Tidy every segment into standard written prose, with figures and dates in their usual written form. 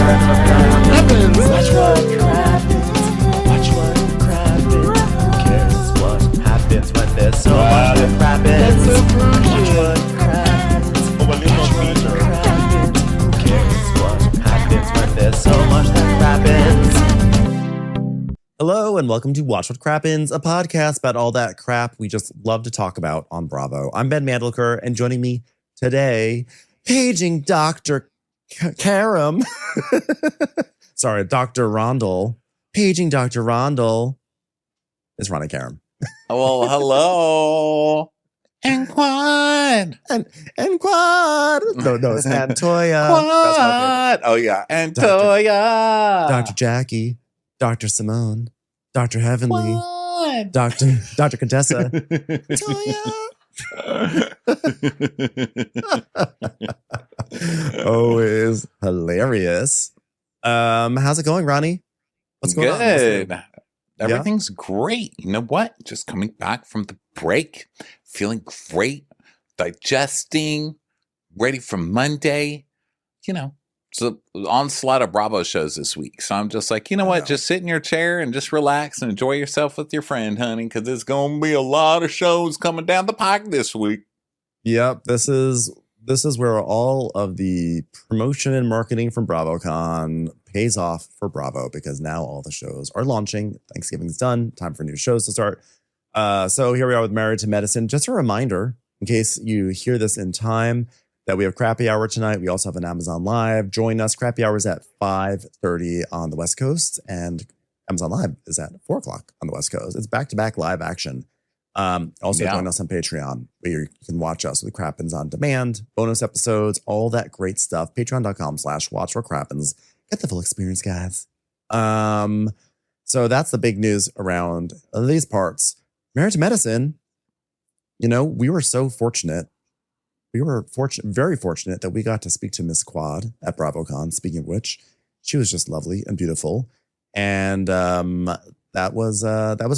Crappens. Watch what crappens. Watch what crappens. Who cares what happens when there's so much that crappens? Watch what crappens. Watch what crappens. Who cares what happens when there's so much that crappens? Hello and welcome to Watch What Crappens, a podcast about all that crap we just love to talk about on Bravo. I'm Ben Mandelker, and joining me today, paging Dr. Karam. Sorry, Dr. Rondell. Paging Dr. Rondell is Ronnie Karam. Well, hello. And Quad. And Quad. No, it's Antoya. Quad. Oh, yeah. Antoya. Dr. Jackie. Dr. Simone. Dr. Heavenly. Quad. Dr. Contessa. Toya. Always hilarious. How's it going, Ronnie? What's going on? Good. Everything's great. You know what? Just coming back from the break, feeling great, digesting, ready for Monday. You know, it's an onslaught of Bravo shows this week. So I'm just like, you know what? Just sit in your chair and just relax and enjoy yourself with your friend, honey, because there's going to be a lot of shows coming down the pike this week. Yep, this is where all of the promotion and marketing from BravoCon pays off for Bravo, because now all the shows are launching. Thanksgiving's done. Time for new shows to start. So here we are with Married to Medicine. Just a reminder, in case you hear this in time, that we have Crappy Hour tonight. We also have an Amazon Live. Join us. Crappy Hour is at 5:30 on the West Coast, and Amazon Live is at 4 o'clock on the West Coast. It's back-to-back live action. Join us on Patreon, where you can watch us with Crappens on demand, bonus episodes, all that great stuff. Patreon.com/watchforcrappens. Get the full experience, guys. So that's the big news around these parts. Married to Medicine, you know, we were so fortunate. We were very fortunate that we got to speak to Miss Quad at BravoCon. Speaking of which, she was just lovely and beautiful. And that was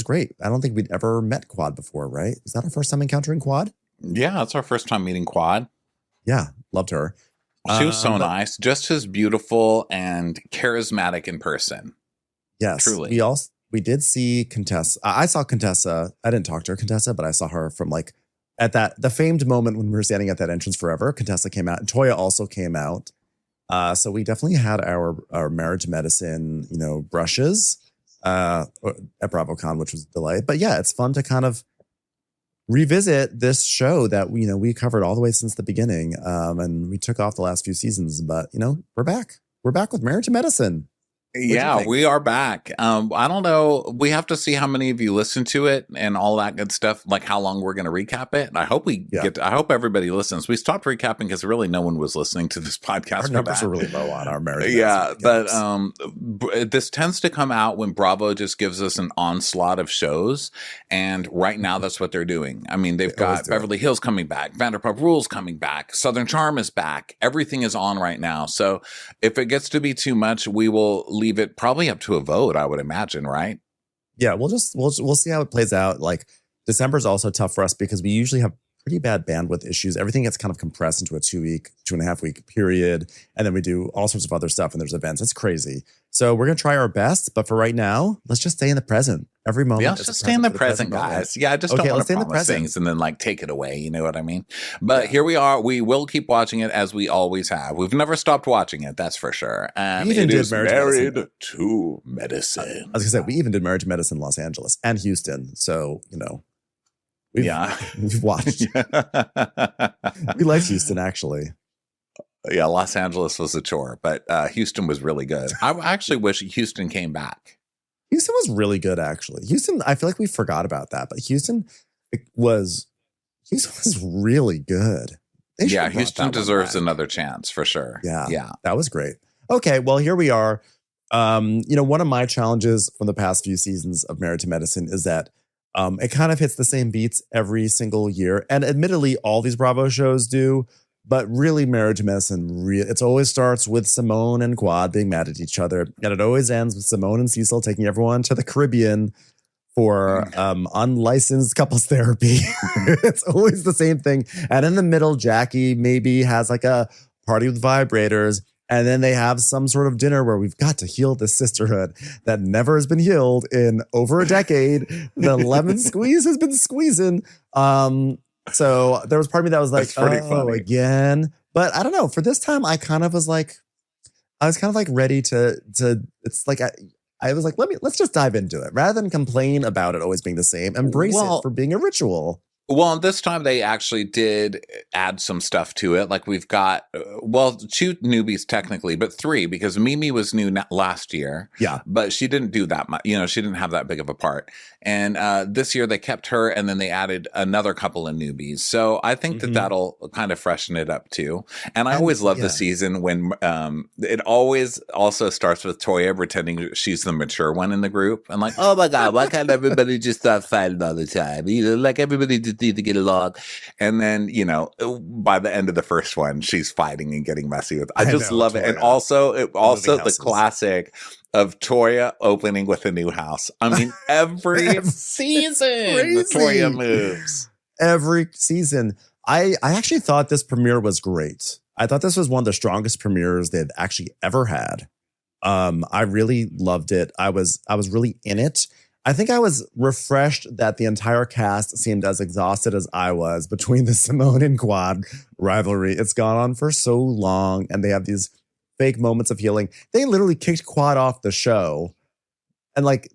great. I don't think we'd ever met Quad before, right? Was that our first time encountering Quad? Yeah, that's our first time meeting Quad. Yeah, loved her. She was so nice, just as beautiful and charismatic in person. Yes, truly. We did see Contessa. I saw Contessa. I didn't talk to her, Contessa, but I saw her from at the famed moment when we were standing at that entrance forever. Contessa came out, and Toya also came out. So we definitely had our Marriage to Medicine, brushes at BravoCon, which was a delight. But yeah, it's fun to kind of revisit this show that we covered all the way since the beginning, and we took off the last few seasons. But we're back. We're back with Marriage to Medicine. Yeah, we are back. I don't know. We have to see how many of you listen to it and all that good stuff, like how long we're going to recap it. And I hope I hope everybody listens. We stopped recapping because really no one was listening to this podcast. Our numbers are really low on our Marriage. Yeah, but this tends to come out when Bravo just gives us an onslaught of shows. And right now that's what they're doing. I mean, they've got Beverly Hills coming back, Vanderpump Rules coming back, Southern Charm is back. Everything is on right now. So if it gets to be too much, we will leave it probably up to a vote, I would imagine, right? Yeah, we'll see how it plays out. Like, December is also tough for us because we usually have pretty bad bandwidth issues. Everything gets kind of compressed into a 2.5 week period, and then we do all sorts of other stuff, and there's events. It's crazy. So we're gonna try our best, but for right now, let's just stay in the present. Every moment. Yeah, let's just stay in the present, guys. Yeah, I just don't want to promise things and then take it away. You know what I mean? But here we are. We will keep watching it as we always have. We've never stopped watching it. That's for sure. And it is Married to Medicine. I was gonna say, we even did Married to Medicine in Los Angeles and Houston. So we've watched. We like Houston, actually. Yeah, Los Angeles was a chore, but Houston was really good. I actually wish Houston came back. Houston was really good, actually. Houston, I feel like we forgot about that, but Houston was really good. Houston deserves another chance for sure. Yeah, that was great. Okay, well, here we are. One of my challenges from the past few seasons of Married to Medicine is that it kind of hits the same beats every single year. And admittedly, all these Bravo shows do. But really, Married to Medicine, it always starts with Simone and Quad being mad at each other. And it always ends with Simone and Cecil taking everyone to the Caribbean for unlicensed couples therapy. It's always the same thing. And in the middle, Jackie maybe has a party with vibrators. And then they have some sort of dinner where we've got to heal this sisterhood that never has been healed in over a decade. The lemon squeeze has been squeezing. So there was part of me that was like, oh, again. But I don't know. For this time, I was kind of like ready to it's like, I was like, let's just dive into it rather than complain about it always being the same. Embrace it for being a ritual. Well, this time they actually did add some stuff to it. Like we've got, 2 newbies technically, but 3 because Mimi was new last year. Yeah. But she didn't do that much. She didn't have that big of a part. And this year they kept her and then they added another couple of newbies. So I think that that'll kind of freshen it up too. And I always love the season when it always also starts with Toya pretending she's the mature one in the group. And like, oh my God, why can't everybody just stop fighting all the time? Like everybody just need to get along. And then, by the end of the first one, she's fighting and getting messy with. I just love it. And also the classic of Toya opening with a new house. I mean, every season the Toya moves. Every season. I actually thought this premiere was great. I thought this was one of the strongest premieres they've actually ever had. I really loved it. I was really in it. I think I was refreshed that the entire cast seemed as exhausted as I was between the Simone and Quad rivalry. It's gone on for so long, and they have these fake moments of healing. They literally kicked Quad off the show, and like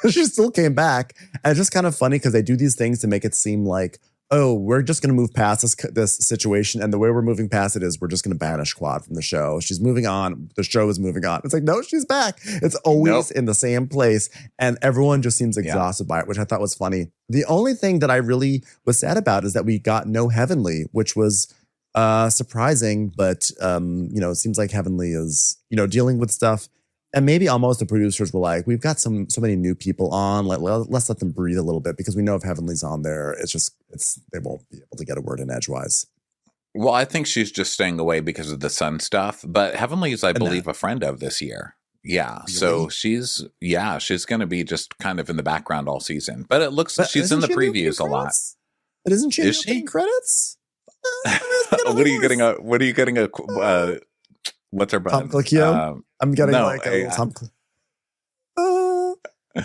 she still came back. And it's just kind of funny because they do these things to make it seem like, oh, we're just going to move past this situation. And the way we're moving past it is we're just going to banish Quad from the show. She's moving on. The show is moving on. It's like, no, she's back. It's always in the same place. And everyone just seems exhausted by it, which I thought was funny. The only thing that I really was sad about is that we got no Heavenly, which was surprising. But, it seems like Heavenly is, dealing with stuff. And maybe almost the producers were like, we've got so many new people on. Let's let them breathe a little bit because we know if Heavenly's on there, they won't be able to get a word in edgewise. Well, I think she's just staying away because of the Sun stuff. But Heavenly is, I believe, a friend of this year. Yeah. Really? So she's going to be just kind of in the background all season. But it looks like she's in the previews a lot. But isn't she in credits? What are you getting? What's her button? Tom Clicchio? I'm getting Tom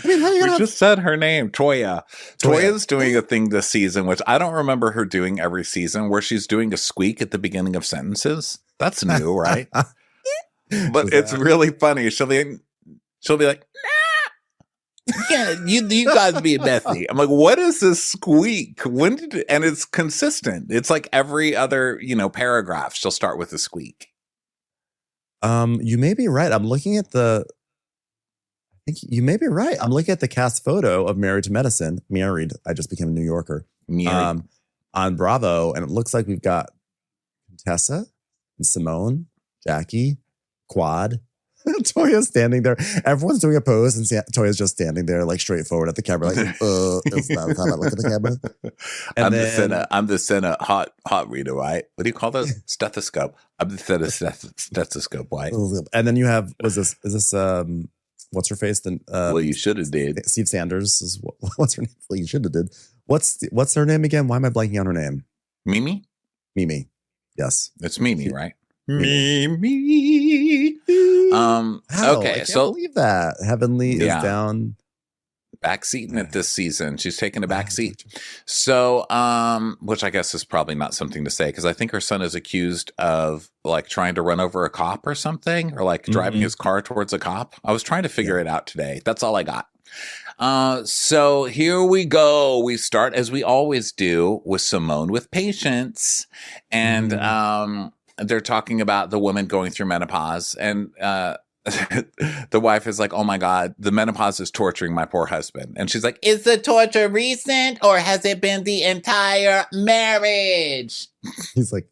we just said her name, Toya. Toya's doing a thing this season, which I don't remember her doing every season, where she's doing a squeak at the beginning of sentences. That's new, right? But it's really funny. She'll be like, nah. Yeah, you guys be messy. I'm like, what is this squeak? And it's consistent. It's like every other, paragraph, she'll start with a squeak. You may be right. I think you may be right. I'm looking at the cast photo of Married to Medicine. Married. I just became a New Yorker. On Bravo, and it looks like we've got Tessa and Simone, Jackie, Quad, Toya's standing there. Everyone's doing a pose, and Toya's just standing there, like straight forward at the camera, like, is that how I look at the camera? And I'm the center hot reader, right? What do you call those? Stethoscope. I'm the center stethoscope, right? And then you have, is this what's her face? Then well, you should have did. Steve Sanders is what's her name? Well, you should have did. What's her name again? Why am I blanking on her name? Mimi. Yes, it's Mimi, right? Mimi. Okay, I can't believe that Heavenly is down backseating it this season. She's taking a backseat. So, which I guess is probably not something to say because I think her son is accused of like trying to run over a cop or something, or like driving his car towards a cop. I was trying to figure it out today. That's all I got. So here we go. We start as we always do with Simone with patience, and they're talking about the woman going through menopause, and the wife is like, oh my God, the menopause is torturing my poor husband. And she's like, is the torture recent or has it been the entire marriage? He's like,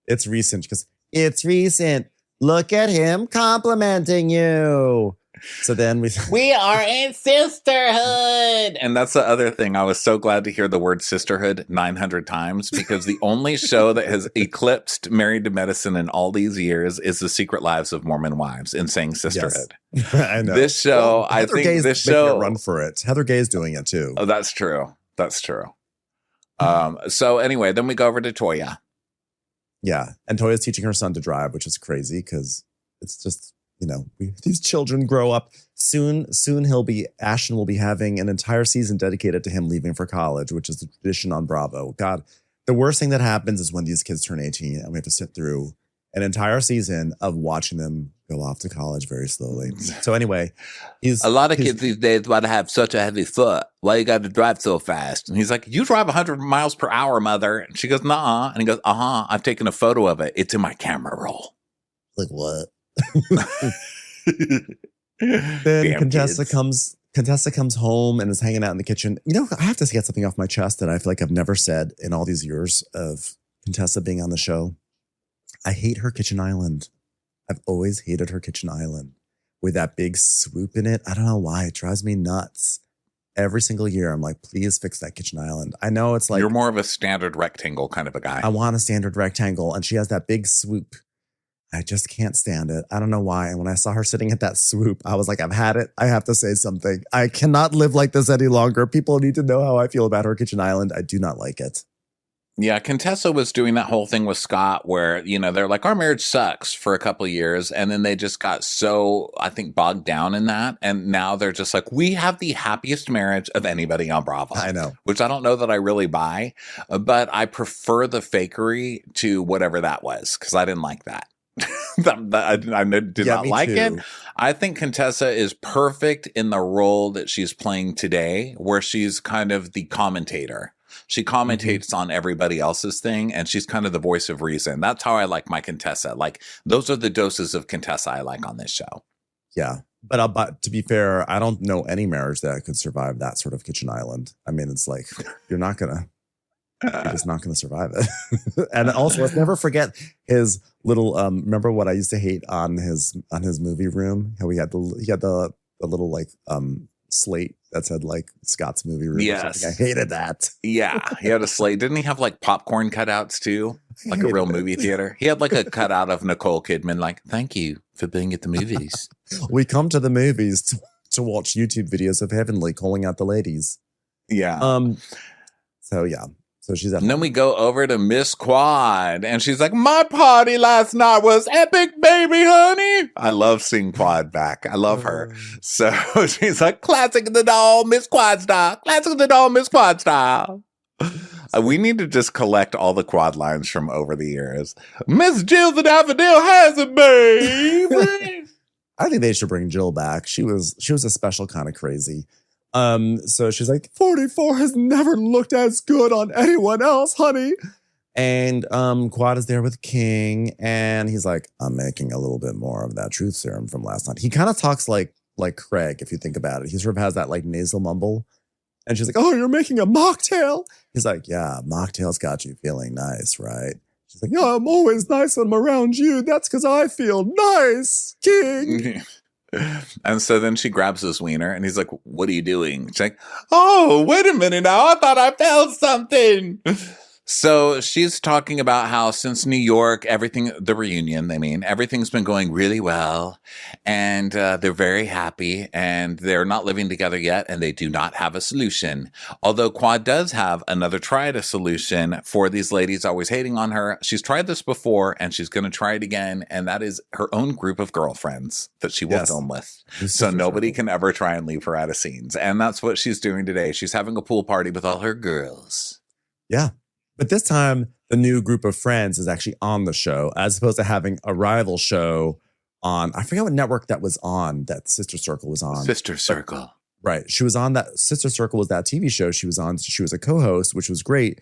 it's recent. Because it's recent. Look at him complimenting you. So then we are in sisterhood. And that's the other thing. I was so glad to hear the word sisterhood 900 times because the only show that has eclipsed Married to Medicine in all these years is The Secret Lives of Mormon Wives in saying sisterhood. Yes. I know. This show, well, I think this show run for it. Heather Gay's doing it too. Oh, that's true. So anyway, then we go over to Toya. Yeah. And Toya's teaching her son to drive, which is crazy because it's just, these children grow up. Soon Ashton will be having an entire season dedicated to him leaving for college, which is the tradition on Bravo. God, the worst thing that happens is when these kids turn 18 and we have to sit through an entire season of watching them go off to college very slowly. So anyway, a lot of kids these days want to have such a heavy foot. Why you got to drive so fast? And he's like, you drive 100 miles per hour, mother. And she goes, nuh-uh. And he goes, I've taken a photo of it. It's in my camera roll. Like what? Then Contessa comes home and is hanging out in the kitchen. I have to get something off my chest that I feel like I've never said in all these years of Contessa being on the show. I hate her kitchen island. I've always hated her kitchen island with that big swoop in it. I don't know why. It drives me nuts. Every single year, I'm like, please fix that kitchen island. I know it's like... You're more of a standard rectangle kind of a guy. I want a standard rectangle. And she has that big swoop. I just can't stand it. I don't know why. And when I saw her sitting at that swoop, I was like, I've had it. I have to say something. I cannot live like this any longer. People need to know how I feel about her kitchen island. I do not like it. Yeah, Contessa was doing that whole thing with Scott where, they're like, our marriage sucks for a couple of years. And then they just got so, I think, bogged down in that. And now they're just like, we have the happiest marriage of anybody on Bravo. I know. Which I don't know that I really buy. But I prefer the fakery to whatever that was because I didn't like that. I did not like it. I think Contessa is perfect in the role that she's playing today where she's kind of the commentator. She commentates on everybody else's thing, and she's kind of the voice of reason. That's how I like my Contessa. Like, those are the doses of Contessa I like on this show. Yeah. But to be fair, I don't know any marriage that could survive that sort of kitchen island. I mean, it's like, you're just not going to survive it. And also, let's never forget his little, remember what I used to hate on his movie room? How he had the little like, slate that said like Scott's movie room. Yes. I hated that. Yeah. He had a slate. Didn't he have like popcorn cutouts too? Like a real movie theater. He had like a cutout of Nicole Kidman, like, thank you for being at the movies. We come to the movies to watch YouTube videos of Heavenly calling out the ladies. Yeah. So yeah. So she's at and then we go over to Miss Quad, and she's like, my party last night was epic, baby, honey. I love seeing Quad back. I love her. So she's like, classic of the doll, Miss Quad style. Classic of the doll, Miss Quad style. We need to just collect all the Quad lines from over the years. Miss Jill the Daffodil has it, baby. I think they should bring Jill back. She was a special kind of crazy. So she's like, 44 has never looked as good on anyone else, honey. And Quad is there with King, and he's like, I'm making a little bit more of that truth serum from last night. He kind of talks like Craig, if you think about it. He sort of has that like nasal mumble. And she's like, oh, you're making a mocktail? He's like, yeah, mocktail's got you feeling nice, right? She's like, yeah, I'm always nice when I'm around you. That's because I feel nice, King. And so then she grabs his wiener and he's like, what are you doing? She's like, oh, wait a minute now. I thought I felt something. So she's talking about how since New York, the reunion, everything's been going really well. And they're very happy and they're not living together yet. And they do not have a solution. Although Quad does have another try at a solution for these ladies always hating on her. She's tried this before and she's going to try it again. And that is her own group of girlfriends that she will film with. So nobody can ever try and leave her out of scenes. And that's what she's doing today. She's having a pool party with all her girls. Yeah. But this time, the new group of friends is actually on the show, as opposed to having a rival show on, I forget what network that was on, that Sister Circle was on. Sister Circle. Right. She was on that, Sister Circle was that TV show she was on. She was a co-host, which was great.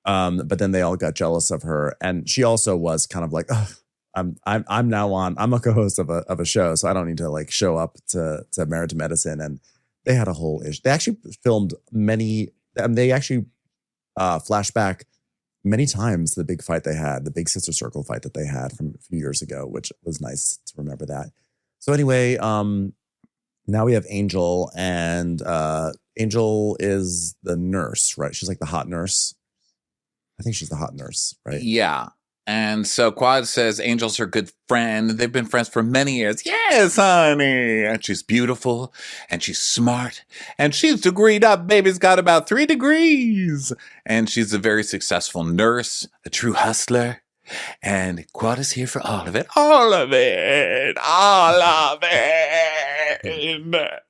But then they all got jealous of her. And she also was kind of like, oh, I'm now on, I'm a co-host of a show, so I don't need to like show up to Married to Medicine. And they had a whole issue. They actually filmed they actually flashback many times the big fight they had, the big Sister Circle fight that they had from a few years ago, which was nice to remember that. So anyway, now we have Angel, and Angel is the nurse, right? She's like the hot nurse. I think she's the hot nurse, right? Yeah. And so Quad says Angel's her good friend. They've been friends for many years. Yes, honey. And she's beautiful and she's smart and she's degreed up. Baby's got about 3 degrees. And she's a very successful nurse, a true hustler. And Quad is here for all of it. All of it. All of it.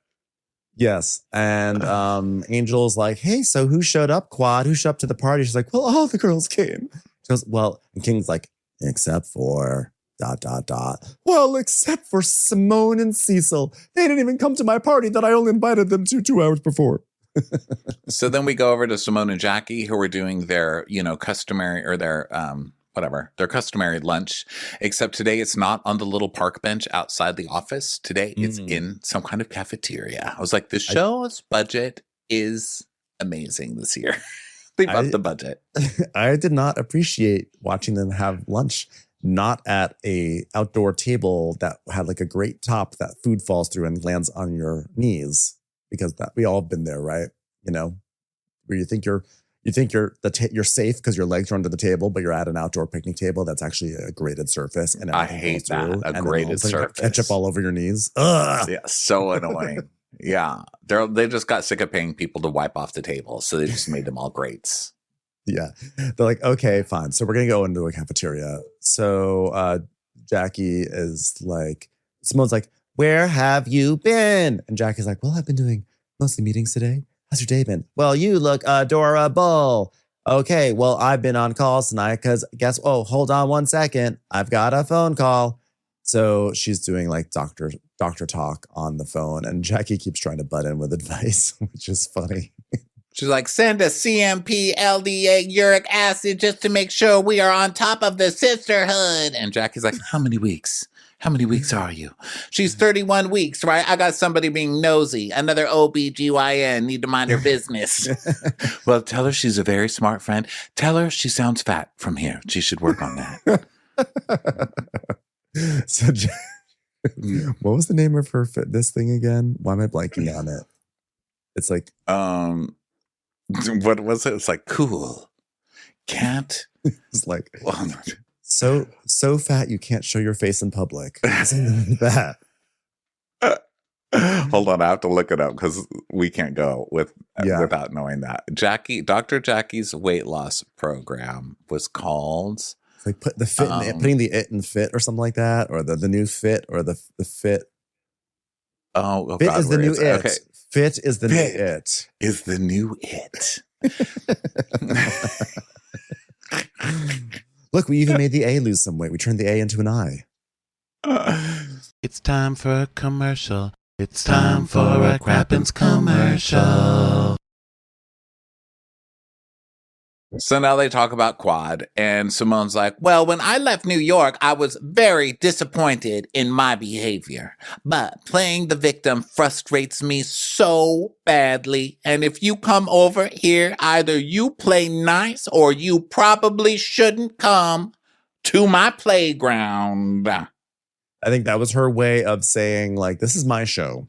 Yes. And Angel's like, hey, so who showed up, Quad? Who showed up to the party? She's like, well, all the girls came. She goes, well, and King's like, except for ... Well, except for Simone and Cecil. They didn't even come to my party that I only invited them to 2 hours before. So then we go over to Simone and Jackie, who are doing their, customary or their customary lunch. Except today it's not on the little park bench outside the office. Today it's in some kind of cafeteria. I was like, the show's budget is amazing this year. They upped the budget. I did not appreciate watching them have lunch not at a outdoor table that had like a great top that food falls through and lands on your knees, because that we all have been there, right? Where you think you're safe because your legs are under the table, but you're at an outdoor picnic table that's actually a graded surface. And I hate that, a graded surface. Ketchup all over your knees. Ugh. Yeah, so annoying. Yeah, they just got sick of paying people to wipe off the table, so they just made them all grates. Yeah. They're like, okay, fine. So we're going to go into a cafeteria. So Jackie is like, Simone's like, where have you been? And Jackie's like, well, I've been doing mostly meetings today. How's your day been? Well, you look adorable. Okay, well, I've been on calls tonight because hold on 1 second. I've got a phone call. So she's doing like doctor talk on the phone. And Jackie keeps trying to butt in with advice, which is funny. She's like, send a CMP LDA uric acid just to make sure we are on top of the sisterhood. And Jackie's like, how many weeks? How many weeks are you? She's 31 weeks, right? I got somebody being nosy. Another OBGYN need to mind her business. Well, tell her she's a very smart friend. Tell her she sounds fat from here. She should work on that. So what was the name of her fitness thing again? Why am I blanking on it? It's like... what was it? It's like, cool. Can't. It's like, so fat you can't show your face in public. Something like that. Hold on, I have to look it up because we can't go without knowing that. Dr. Jackie's weight loss program was called... It's like put the fit putting the it in fit or something like that, or the new fit or the fit. Oh, fit God, is the new it. Okay. Fit is the new it. Is the new it. Look, we even made the A lose some weight. We turned the A into an I. It's time for a commercial. It's time for a Crappens commercial. So now they talk about Quad, and Simone's like, well, when I left New York, I was very disappointed in my behavior. But playing the victim frustrates me so badly. And if you come over here, either you play nice or you probably shouldn't come to my playground. I think that was her way of saying, like, this is my show.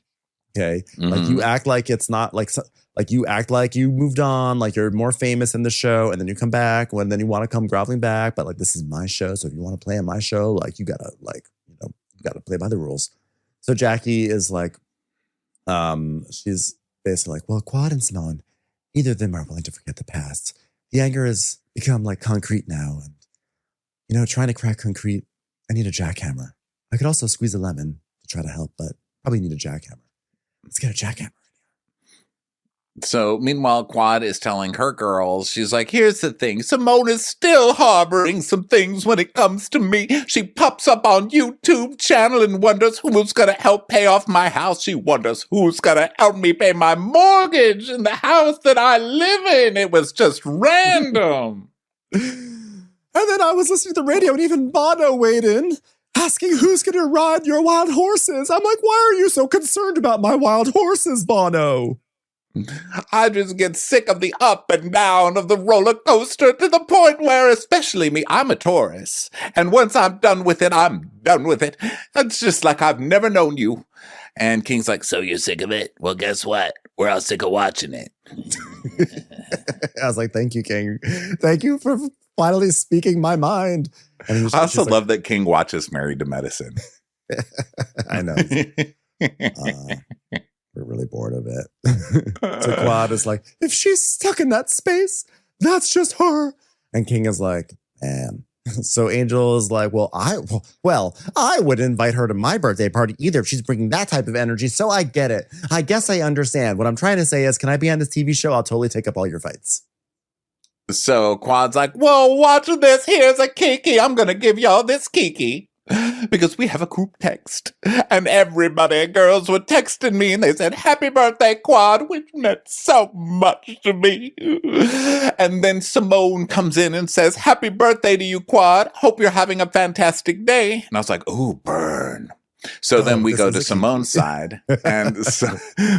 Okay. Mm-hmm. Like, you act like it's not like you act like you moved on, like you're more famous in the show, and then you come back then you want to come groveling back, but like, this is my show. So if you want to play on my show, like you gotta play by the rules. So Jackie is like, she's basically like, well, Quad and Simone, neither of them are willing to forget the past. The anger has become like concrete now. And, trying to crack concrete, I need a jackhammer. I could also squeeze a lemon to try to help, but probably need a jackhammer. Let's get a jackhammer. So meanwhile, Quad is telling her girls, she's like, here's the thing. Simone is still harboring some things when it comes to me. She pops up on YouTube channel and wonders who's going to help pay off my house. She wonders who's going to help me pay my mortgage in the house that I live in. It was just random. And then I was listening to the radio and even Bono weighed in, asking who's going to ride your wild horses. I'm like, why are you so concerned about my wild horses, Bono? I just get sick of the up and down of the roller coaster to the point where, especially me, I'm a Taurus. And once I'm done with it, I'm done with it. It's just like I've never known you. And King's like, so you're sick of it? Well, guess what? We're all sick of watching it. I was like, thank you, King. Thank you for finally speaking my mind. And I also love that King watches Married to Medicine. I know. We're really bored of it. So Quad is like, if she's stuck in that space, that's just her. And King is like, man, So Angel is like, well, I wouldn't invite her to my birthday party either if she's bringing that type of energy. So I get it. I guess I understand. What I'm trying to say is, can I be on this TV show? I'll totally take up all your fights. So Quad's like, whoa, watch this. Here's a Kiki. I'm going to give y'all this Kiki. Because we have a group text. And everybody, girls were texting me and they said, happy birthday, Quad, which meant so much to me. And then Simone comes in and says, happy birthday to you, Quad. Hope you're having a fantastic day. And I was like, ooh, burn. So then we go to Simone's side, and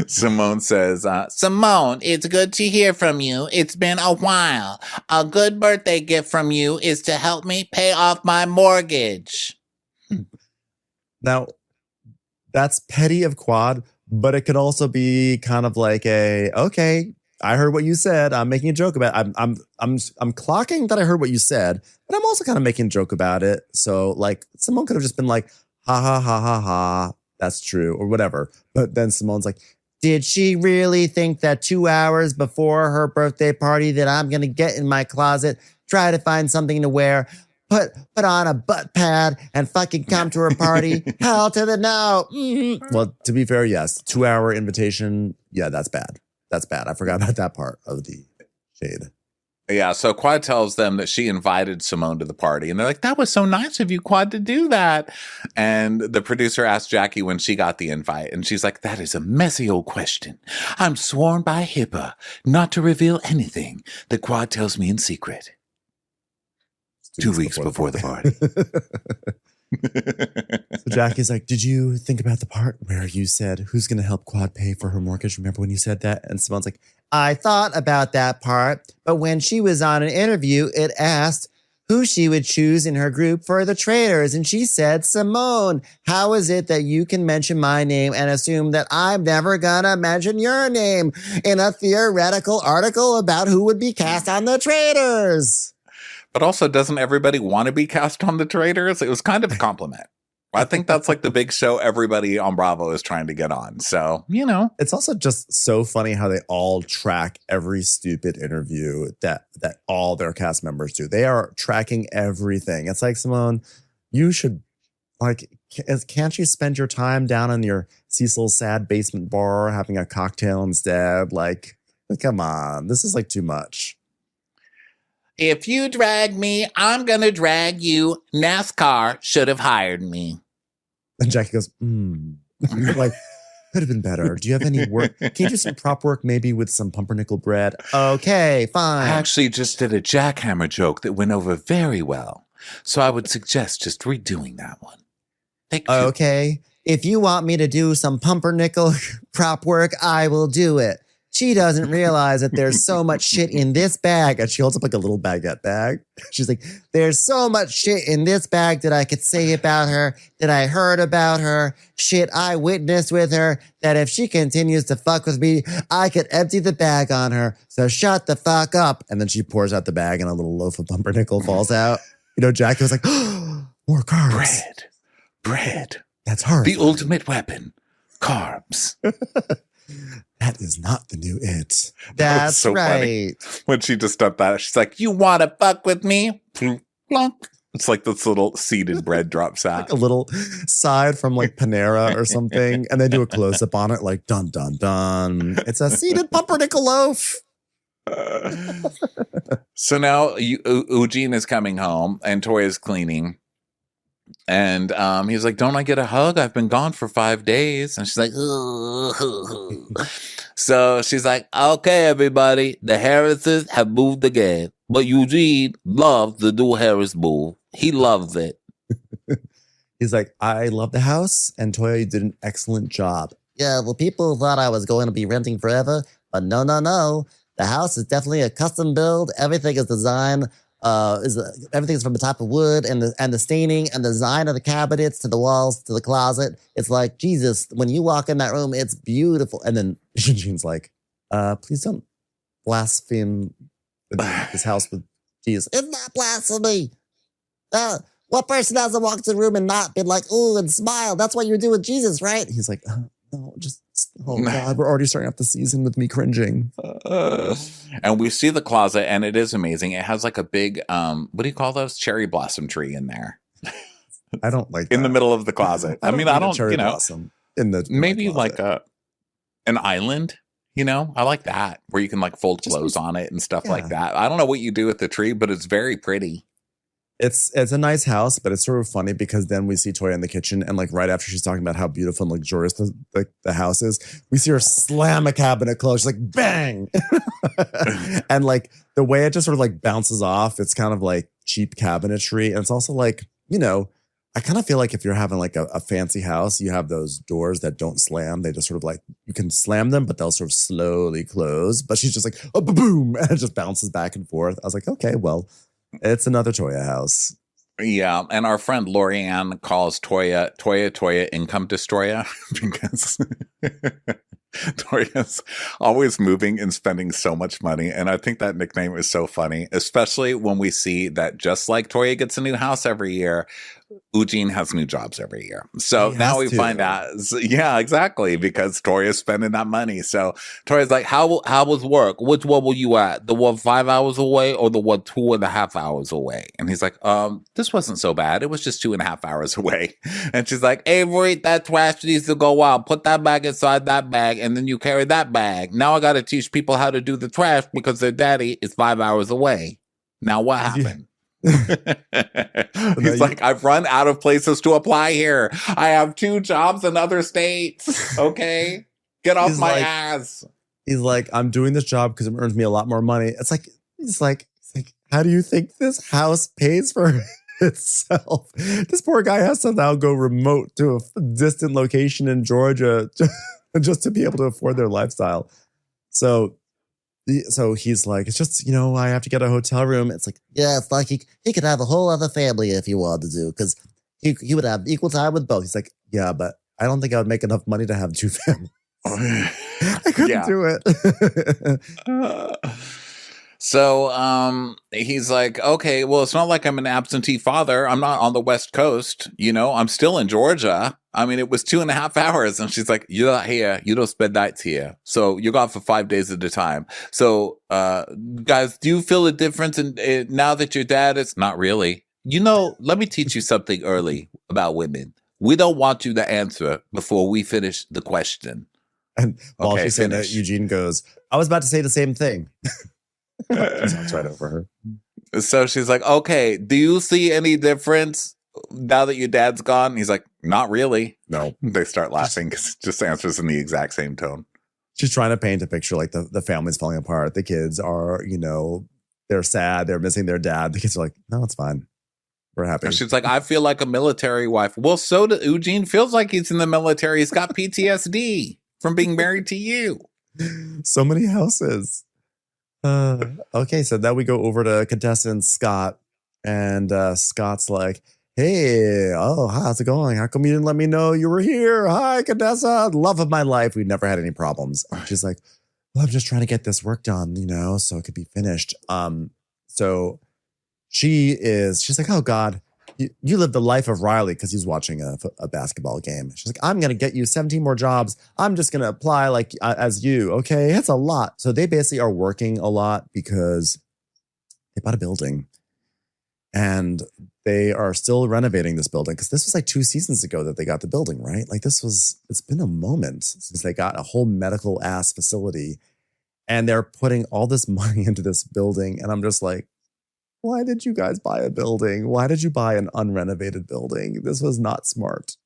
Simone says, Simone, it's good to hear from you. It's been a while. A good birthday gift from you is to help me pay off my mortgage. Now, that's petty of Quad, but it could also be kind of like okay, I heard what you said. I'm making a joke about it. I'm clocking that I heard what you said, but I'm also kind of making a joke about it. So like Simone could have just been like, ha ha ha ha ha, that's true, or whatever. But then Simone's like, did she really think that 2 hours before her birthday party that I'm gonna get in my closet, try to find something to wear, put on a butt pad and fucking come to her party? Hell to the no. Mm-hmm. Well, to be fair, yes, 2 hour invitation. Yeah, that's bad. That's bad. I forgot about that part of the shade. Yeah, so Quad tells them that she invited Simone to the party. And they're like, that was so nice of you, Quad, to do that. And the producer asked Jackie when she got the invite. And she's like, that is a messy old question. I'm sworn by HIPAA not to reveal anything that Quad tells me in secret. 2 weeks before the party. So Jackie's like, did you think about the part where you said, who's going to help Quad pay for her mortgage? Remember when you said that? And Simone's like, I thought about that part, but when she was on an interview, it asked who she would choose in her group for the traders. And she said, Simone, how is it that you can mention my name and assume that I'm never gonna mention your name in a theoretical article about who would be cast on the traders? But also, doesn't everybody want to be cast on the traders? It was kind of a compliment. I think that's like the big show everybody on Bravo is trying to get on. So, you know. It's also just so funny how they all track every stupid interview that all their cast members do. They are tracking everything. It's like, Simone, you should, like, can't you spend your time down in your Cecil's sad basement bar having a cocktail instead? Like, come on. This is like too much. If you drag me, I'm going to drag you. NASCAR should have hired me. And Jackie goes, like, could have been better. Do you have any work? Can you do some prop work maybe with some pumpernickel bread? Okay, fine. I actually just did a jackhammer joke that went over very well. So I would suggest just redoing that one. Thank you. Okay. If you want me to do some pumpernickel prop work, I will do it. She doesn't realize that there's so much shit in this bag. And she holds up like a little baguette bag. She's like, there's so much shit in this bag that I could say about her, that I heard about her, shit I witnessed with her, that if she continues to fuck with me, I could empty the bag on her. So shut the fuck up. And then she pours out the bag and a little loaf of pumpernickel falls out. You know, Jackie was like, oh, more carbs. Bread. That's hard. The ultimate weapon. Carbs. That is not the new it. That's so right. Funny. When she just did that, she's like, you want to fuck with me? Plunk. It's like this little seeded bread drops out. Like a little side from like Panera or something. And they do a close up on it like dun, dun, dun. It's a seeded pumpernickel loaf. So now Eugene is coming home and Toya's cleaning. And he's like, don't I get a hug? I've been gone for 5 days. And she's like, so she's like, okay, everybody, the Harrises have moved again. But Eugene loves the new Harris move. He loves it. He's like, I love the house. And Toya, you did an excellent job. Yeah, well, people thought I was going to be renting forever. But no. The house is definitely a custom build. Everything is designed. Everything's from the type of wood and the staining and the design of the cabinets to the walls to the closet. It's like, Jesus, when you walk in that room, it's beautiful. And then Eugene's like, please don't blaspheme this house with Jesus. It's not blasphemy. What person hasn't walked in the room and not been like, ooh, and smile? That's what you do with Jesus, right? He's like, no, just Oh God, we're already starting off the season with me cringing. And we see the closet, and it is amazing. It has like a big, what do you call those? Cherry blossom tree in there. I don't like in that. the middle of the closet. I mean, I don't, cherry you know, blossom in the maybe my like closet. an island. You know, I like that where you can like fold clothes on it and stuff like that. I don't know what you do with the tree, but it's very pretty. It's a nice house, but it's sort of funny because then we see Toya in the kitchen, and like right after she's talking about how beautiful and luxurious the house is, we see her slam a cabinet closed. She's like, bang. And like the way it just sort of like bounces off, it's kind of like cheap cabinetry. And it's also like, you know, I kind of feel like if you're having like a fancy house, you have those doors that don't slam. They just sort of like, you can slam them, but they'll sort of slowly close. But she's just like, oh, boom. And it just bounces back and forth. I was like, okay, well, it's another Toya house. Yeah, and our friend Lorianne calls Toya income destroyer because Toya's always moving and spending so much money. And I think that nickname is so funny, especially when we see that just like Toya gets a new house every year, Eugene has new jobs every year. So now we find out, yeah, exactly, because Toya's spending that money. So Toya's like, how was work? Which one were you at? The one 5 hours away or the one 2.5 hours away? And he's like, this wasn't so bad. It was just 2.5 hours away. And she's like, Avery, that trash needs to go out. Put that bag inside that bag, and then you carry that bag. Now I got to teach people how to do the trash because their daddy is 5 hours away. Now what happened? He's like, I've run out of places to apply here. I have 2 jobs in other states. Okay, get off my ass. He's like, I'm doing this job because it earns me a lot more money. It's like, how do you think this house pays for itself? This poor guy has to now go remote to a distant location in Georgia just to be able to afford their lifestyle. So he's like, it's just, you know, I have to get a hotel room. It's like, yeah, it's like he could have a whole other family if he wanted to, because he would have equal time with both. He's like, yeah, but I don't think I would make enough money to have 2 families. I couldn't do it. So he's like, okay, well, it's not like I'm an absentee father. I'm not on the West Coast. You know, I'm still in Georgia. I mean, it was 2.5 hours. And she's like, you're not here. You don't spend nights here. So you're gone for 5 days at a time. So guys, do you feel a difference in now that your dad is not really? You know, let me teach you something early about women. We don't want you to answer before we finish the question. And while she's saying that, Eugene goes, I was about to say the same thing. She talks right over her. So she's like, okay, do you see any difference now that your dad's gone? He's like, not really. No. They start laughing because it just answers in the exact same tone. She's trying to paint a picture like the family's falling apart. The kids are, you know, they're sad. They're missing their dad. The kids are like, no, it's fine. We're happy. And she's like, I feel like a military wife. Well, so does Eugene. Feels like he's in the military. He's got PTSD from being married to you. So many houses. Okay, so now we go over to contestant Scott, and Scott's like, hey, how's it going? How come you didn't let me know you were here? Hi, Contessa, love of my life. We've never had any problems. She's like, well, I'm just trying to get this work done, you know, so it could be finished. So she's like, oh God, you live the life of Riley, because he's watching a basketball game. She's like, I'm going to get you 17 more jobs. I'm just going to apply like as you. Okay, it's a lot. So they basically are working a lot because they bought a building and they are still renovating this building, because this was like 2 seasons ago that they got the building, right? Like it's been a moment since they got a whole medical ass facility, and they're putting all this money into this building. And I'm just like, why did you guys buy a building? Why did you buy an unrenovated building? This was not smart.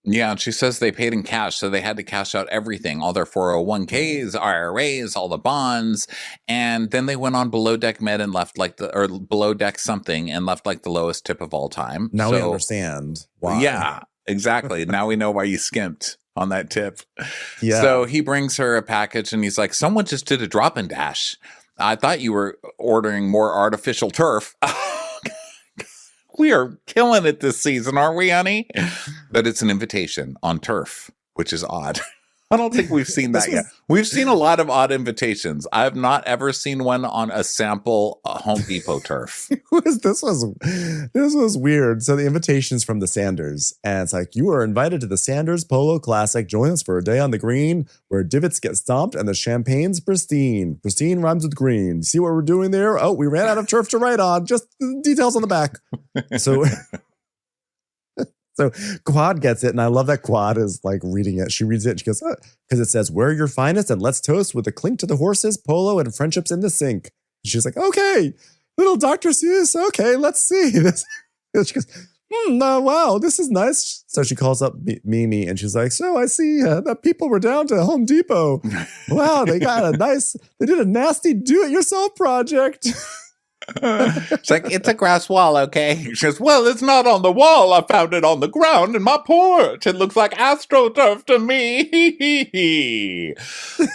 Yeah, and she says they paid in cash, so they had to cash out everything, all their 401ks, IRAs, all the bonds, and then they went on Below Deck Med and left or Below Deck something and left like the lowest tip of all time. Now we understand why. Yeah, exactly. Now we know why you skimped on that tip. Yeah. So he brings her a package and he's like, someone just did a drop and dash. I thought you were ordering more artificial turf. We are killing it this season, aren't we, honey? But it's an invitation on turf, which is odd. I don't think we've seen that yet. We've seen a lot of odd invitations. I have not ever seen one on a sample Home Depot turf. This was weird. So the invitation's from the Sanders, and it's like, you are invited to the Sanders Polo Classic. Join us for a day on the green where divots get stomped and the champagne's pristine. Pristine rhymes with green. See what we're doing there? Oh, we ran out of turf to write on. Just the details on the back. So Quad gets it, and I love that Quad is like reading it. She reads it, and she goes, because it says, wear your finest and let's toast with a clink to the horses, polo, and friendships in the sink. And she's like, okay, little Dr. Seuss, okay, let's see this. And she goes, wow, this is nice. So she calls up Mimi, and she's like, so I see that people were down to Home Depot. Wow, they did a nasty do-it-yourself project. It's like, it's a grass wall, okay? She says, well, it's not on the wall. I found it on the ground in my porch. It looks like AstroTurf to me.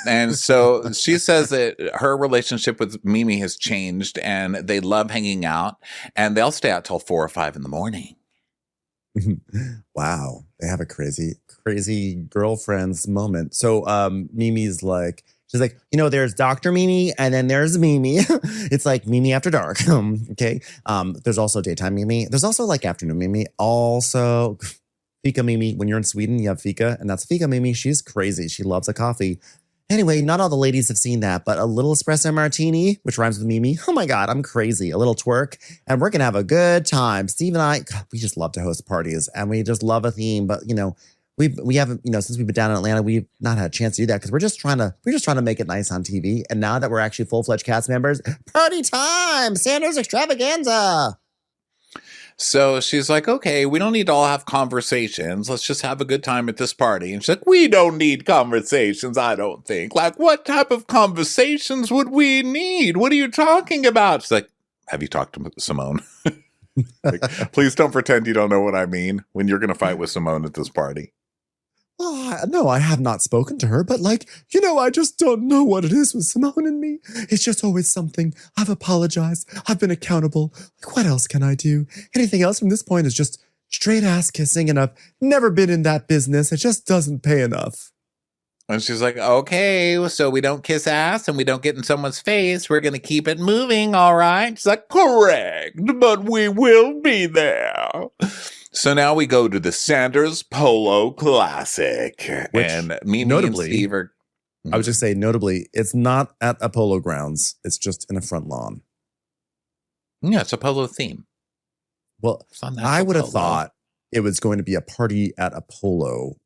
And so she says that her relationship with Mimi has changed, and they love hanging out, and they'll stay out till 4 or 5 in the morning. Wow. They have a crazy girlfriends moment. So Mimi's like, she's like, there's Dr. Mimi, and then there's Mimi. It's like Mimi after dark. Okay. There's also daytime Mimi. There's also like afternoon Mimi. Also Fika Mimi. When you're in Sweden, you have Fika, and that's Fika Mimi. She's crazy. She loves a coffee. Anyway, not all the ladies have seen that, but a little espresso martini, which rhymes with Mimi. Oh my God, I'm crazy. A little twerk, and we're going to have a good time. Steve and I, God, we just love to host parties, and we just love a theme, but we haven't, since we've been down in Atlanta, we've not had a chance to do that because we're just trying to make it nice on TV. And now that we're actually full-fledged cast members, party time, Sanders extravaganza. So she's like, okay, we don't need to all have conversations. Let's just have a good time at this party. And she's like, we don't need conversations, I don't think. Like, what type of conversations would we need? What are you talking about? She's like, have you talked to Simone? Like, please don't pretend you don't know what I mean when you're going to fight with Simone at this party. Oh, no, I have not spoken to her, but I just don't know what it is with Simone and me. It's just always something. I've apologized. I've been accountable. What else can I do? Anything else from this point is just straight ass kissing, and I've never been in that business. It just doesn't pay enough. And she's like, okay, so we don't kiss ass and we don't get in someone's face. We're going to keep it moving, all right? She's like, correct, but we will be there. So now we go to the Sanders Polo Classic. Which, and Mimi notably, and Steve are... I would just say, notably, it's not at a polo grounds. It's just in a front lawn. Yeah, it's a polo theme. Well, I would have thought it was going to be a party at a polo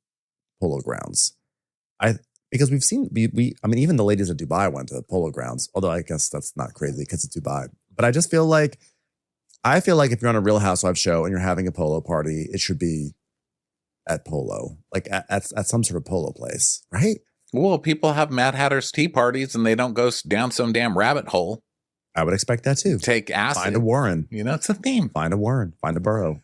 grounds. Because we've seen, even the ladies at Dubai went to the polo grounds, although I guess that's not crazy because it's Dubai. But I just feel like, if you're on a Real Housewives show and you're having a polo party, it should be at polo, like at some sort of polo place, right? Well, people have Mad Hatter's tea parties and they don't go down some damn rabbit hole. I would expect that too. Take acid. Find a Warren. It's a theme. Find a Warren. Find a burrow.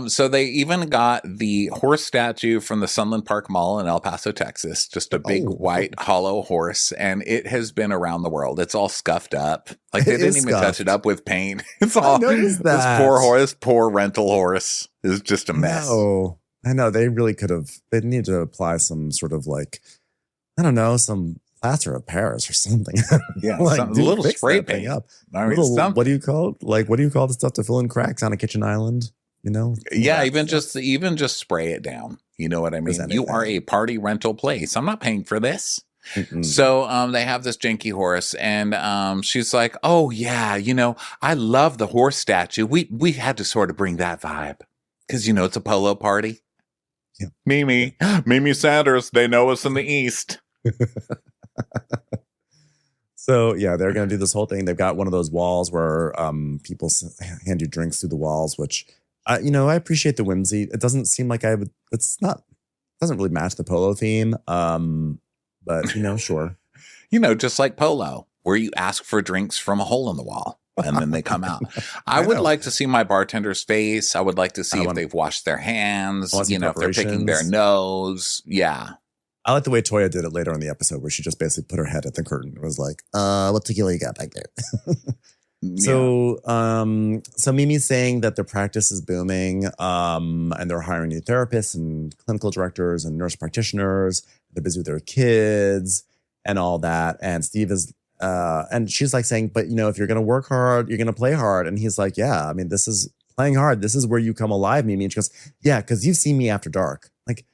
So they even got the horse statue from the Sunland Park Mall in El Paso, Texas. Just a big white hollow horse, and it has been around the world. It's all scuffed up. Like they didn't even touch it up with paint. It's all this poor rental horse is just a mess. No, I know they really could have. They need to apply some sort of some plaster of Paris or something. Yeah, a little spray paint up. What do you call the stuff to fill in cracks on a kitchen island? Yeah, even just spray it down. You know what I mean? You are a party rental place. I'm not paying for this. Mm-mm. So they have this janky horse, and she's like, oh yeah, I love the horse statue. We had to sort of bring that vibe because it's a polo party. Yeah. Mimi Sanders, they know us in the East. So yeah, they're going to do this whole thing. They've got one of those walls where people hand you drinks through the walls, which I appreciate the whimsy. It doesn't seem like it doesn't really match the polo theme. But sure. Just like polo, where you ask for drinks from a hole in the wall and then they come out. I would like to see my bartender's face. I would like to see if they've washed their hands, if they're picking their nose. Yeah. I like the way Toya did it later in the episode where she just basically put her head at the curtain and was like, what tequila you got back there? So Mimi's saying that their practice is booming, and they're hiring new therapists and clinical directors and nurse practitioners. They're busy with their kids and all that. And Steve is, and she's like saying, but if you're going to work hard, you're going to play hard. And he's like, yeah, I mean, this is playing hard. This is where you come alive, Mimi. And she goes, yeah, because you've seen me after dark. Like,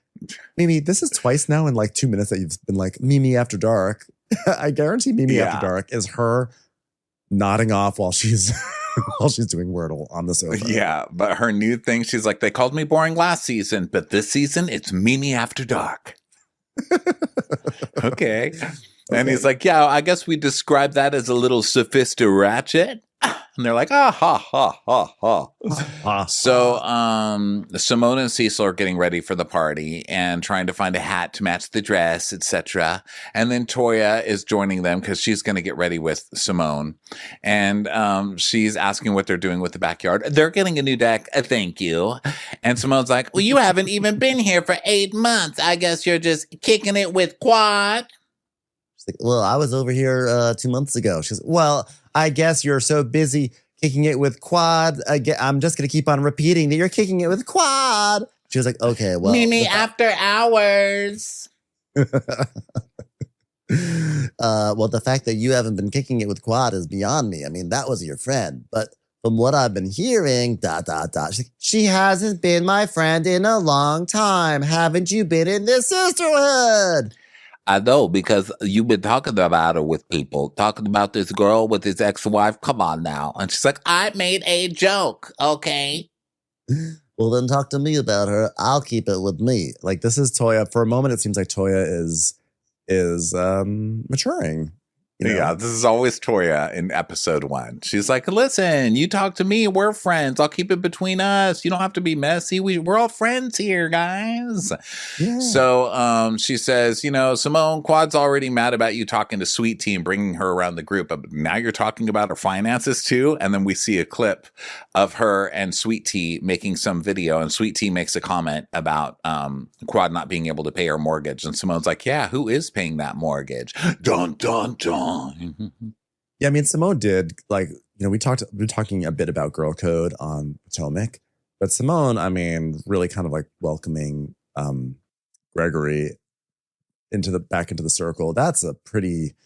Mimi, this is twice now in like 2 minutes that you've been like, Mimi after dark. I guarantee Mimi after dark is her nodding off while she's doing Wordle on the sofa. Yeah, but her new thing, she's like, they called me boring last season, but this season it's Mimi after dark. Okay. And he's like, yeah, I guess we describe that as a little sophisticated. And they're like, ha, ha. So Simone and Cecil are getting ready for the party and trying to find a hat to match the dress, etc. And then Toya is joining them because she's going to get ready with Simone. And she's asking what they're doing with the backyard. They're getting a new deck. Thank you. And Simone's like, well, you haven't even been here for 8 months. I guess you're just kicking it with Quad. She's like, well, I was over here 2 months ago. She's like, well, I guess you're so busy kicking it with Quad. I'm just going to keep on repeating that you're kicking it with Quad. She was like, okay, well. Mimi after hours. Well, the fact that you haven't been kicking it with Quad is beyond me. I mean, that was your friend. But from what I've been hearing, She's like, she hasn't been my friend in a long time. Haven't you been in this sisterhood? I know, because you've been talking about her with people, talking about this girl with his ex-wife. Come on now. And she's like, I made a joke, okay? Well, then talk to me about her. I'll keep it with me. Like, this is Toya. For a moment, it seems like Toya is maturing. Yeah, this is always Toya in episode 1. She's like, listen, you talk to me. We're friends. I'll keep it between us. You don't have to be messy. We're all friends here, guys. Yeah. So she says, Simone, Quad's already mad about you talking to Sweet Tea and bringing her around the group. But now you're talking about her finances too. And then we see a clip of her and Sweet Tea making some video. And Sweet Tea makes a comment about Quad not being able to pay her mortgage. And Simone's like, yeah, who is paying that mortgage? Dun, dun, dun. Yeah, I mean, Simone did, like, we were talking a bit about girl code on Potomac, but Simone, I mean, really kind of like welcoming Gregory back into the circle. That's a pretty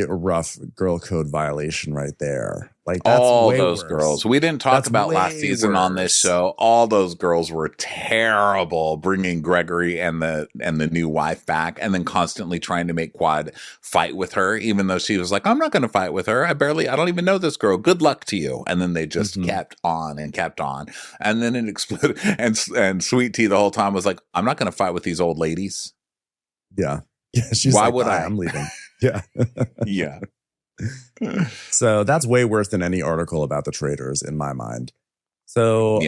rough girl code violation right there. Like, that's all way those worse. Girls. We didn't talk about last season on this show. All those girls were terrible, bringing Gregory and the new wife back, and then constantly trying to make Quad fight with her, even though she was like, "I'm not going to fight with her. I don't even know this girl. Good luck to you." And then they just kept on, and then it exploded. And Sweet Tea the whole time was like, "I'm not going to fight with these old ladies." Yeah. She's why like, would I? I'm leaving. Yeah. Yeah. So that's way worse than any article about the traders in my mind. So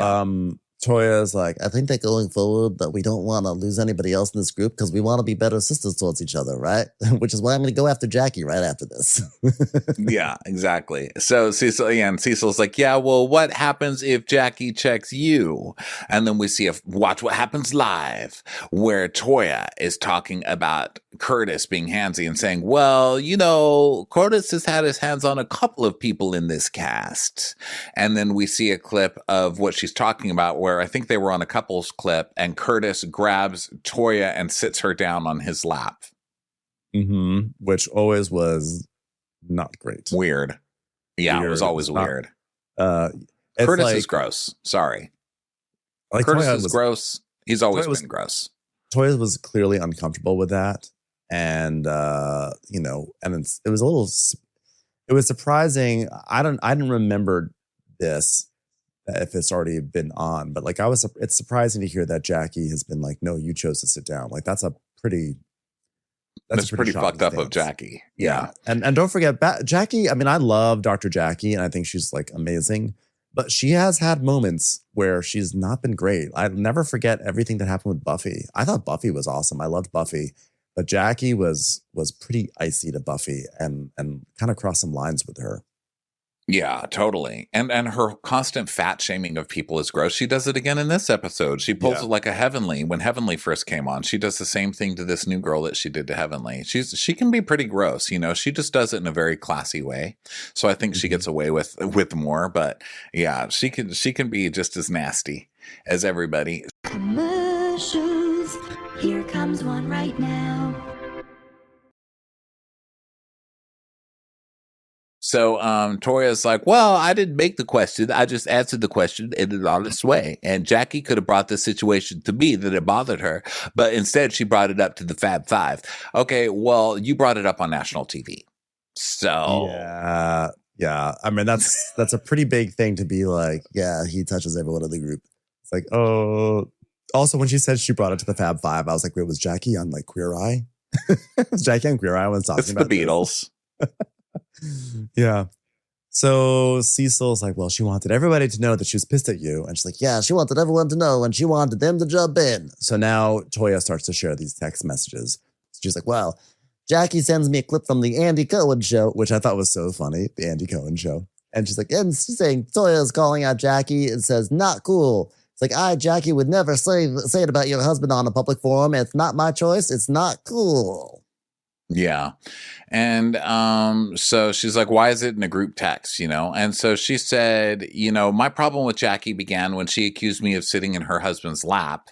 Toya's like, I think that going forward that we don't want to lose anybody else in this group because we want to be better sisters towards each other, right? Which is why I'm going to go after Jackie right after this. Yeah, exactly. So Cecil's like, yeah, well, what happens if Jackie checks you? And then we watch what happens live, where Toya is talking about Curtis being handsy and saying, well, Curtis has had his hands on a couple of people in this cast. And then we see a clip of what she's talking about where I think they were on a couples clip and Curtis grabs Toya and sits her down on his lap. Mm-hmm. Which always was not great. Weird. Yeah, it was always weird. Curtis is gross. Sorry. Like, Curtis is gross. He's always been gross. Toya was clearly uncomfortable with that. And, it was surprising. I didn't remember this if it's already been on, but like it's surprising to hear that Jackie has been like, no, you chose to sit down. Like that's pretty fucked up of Jackie. Yeah. And don't forget Jackie. I mean, I love Dr. Jackie and I think she's like amazing, but she has had moments where she's not been great. I'll never forget everything that happened with Buffy. I thought Buffy was awesome. I loved Buffy, but Jackie was pretty icy to Buffy and kind of crossed some lines with her. Yeah, totally. And her constant fat shaming of people is gross. She does it again in this episode. She pulls it like a Heavenly. When Heavenly first came on, she does the same thing to this new girl that she did to Heavenly. She can be pretty gross, you know. She just does it in a very classy way. So I think she gets away with more, but yeah, she can be just as nasty as everybody. Commercials. Here comes one right now. So Toya's like, well, I didn't make the question. I just answered the question in an honest way. And Jackie could have brought this situation to me that it bothered her. But instead, she brought it up to the Fab Five. Okay, well, you brought it up on national TV. So. Yeah. I mean, that's a pretty big thing to be like, yeah, he touches everyone in the group. It's like, oh. Also, when she said she brought it to the Fab Five, I was like, wait, was Jackie on like Queer Eye? Was Jackie on Queer Eye when talking It's about the Beatles. Yeah. So Cecil's like, well, she wanted everybody to know that she was pissed at you. And she's like, yeah, she wanted everyone to know and she wanted them to jump in. So now Toya starts to share these text messages. She's like, well, Jackie sends me a clip from the Andy Cohen show, which I thought was so funny, the Andy Cohen show. And she's like, and she's saying Toya is calling out Jackie and says, not cool. It's like, Jackie would never say it about your husband on a public forum. It's not my choice. It's not cool. Yeah. And so she's like, why is it in a group text, you know? And so she said, you know, my problem with Jackie began when she accused me of sitting in her husband's lap.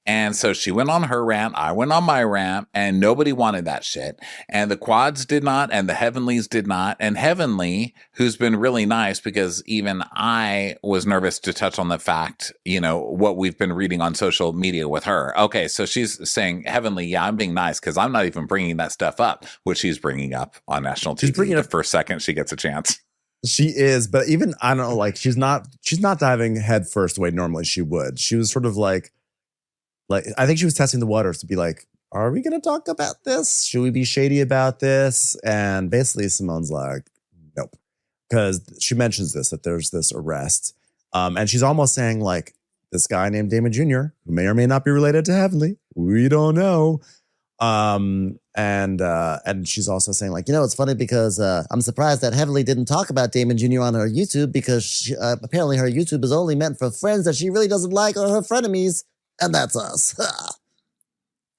And so she went on her rant, I went on my rant, and nobody wanted that shit. And the quads did not, and the Heavenlies did not. And Heavenly, who's been really nice, because even I was nervous to touch on the fact, you know, what we've been reading on social media with her. Okay, so she's saying, Heavenly, yeah, I'm being nice because I'm not even bringing that stuff up, which she's bringing up on national TV. She's bringing it up the first second she gets a chance. She is, but even, I don't know, like, she's not diving head first the way normally she would. She was sort of like, I think she was testing the waters to be like, are we going to talk about this? Should we be shady about this? And basically Simone's like, nope. Because she mentions this, that there's this arrest. And she's almost saying like, this guy named Damon Jr., who may or may not be related to Heavenly. We don't know. And she's also saying like, you know, it's funny because I'm surprised that Heavenly didn't talk about Damon Jr. on her YouTube because apparently her YouTube is only meant for friends that she really doesn't like or her frenemies. And that's us.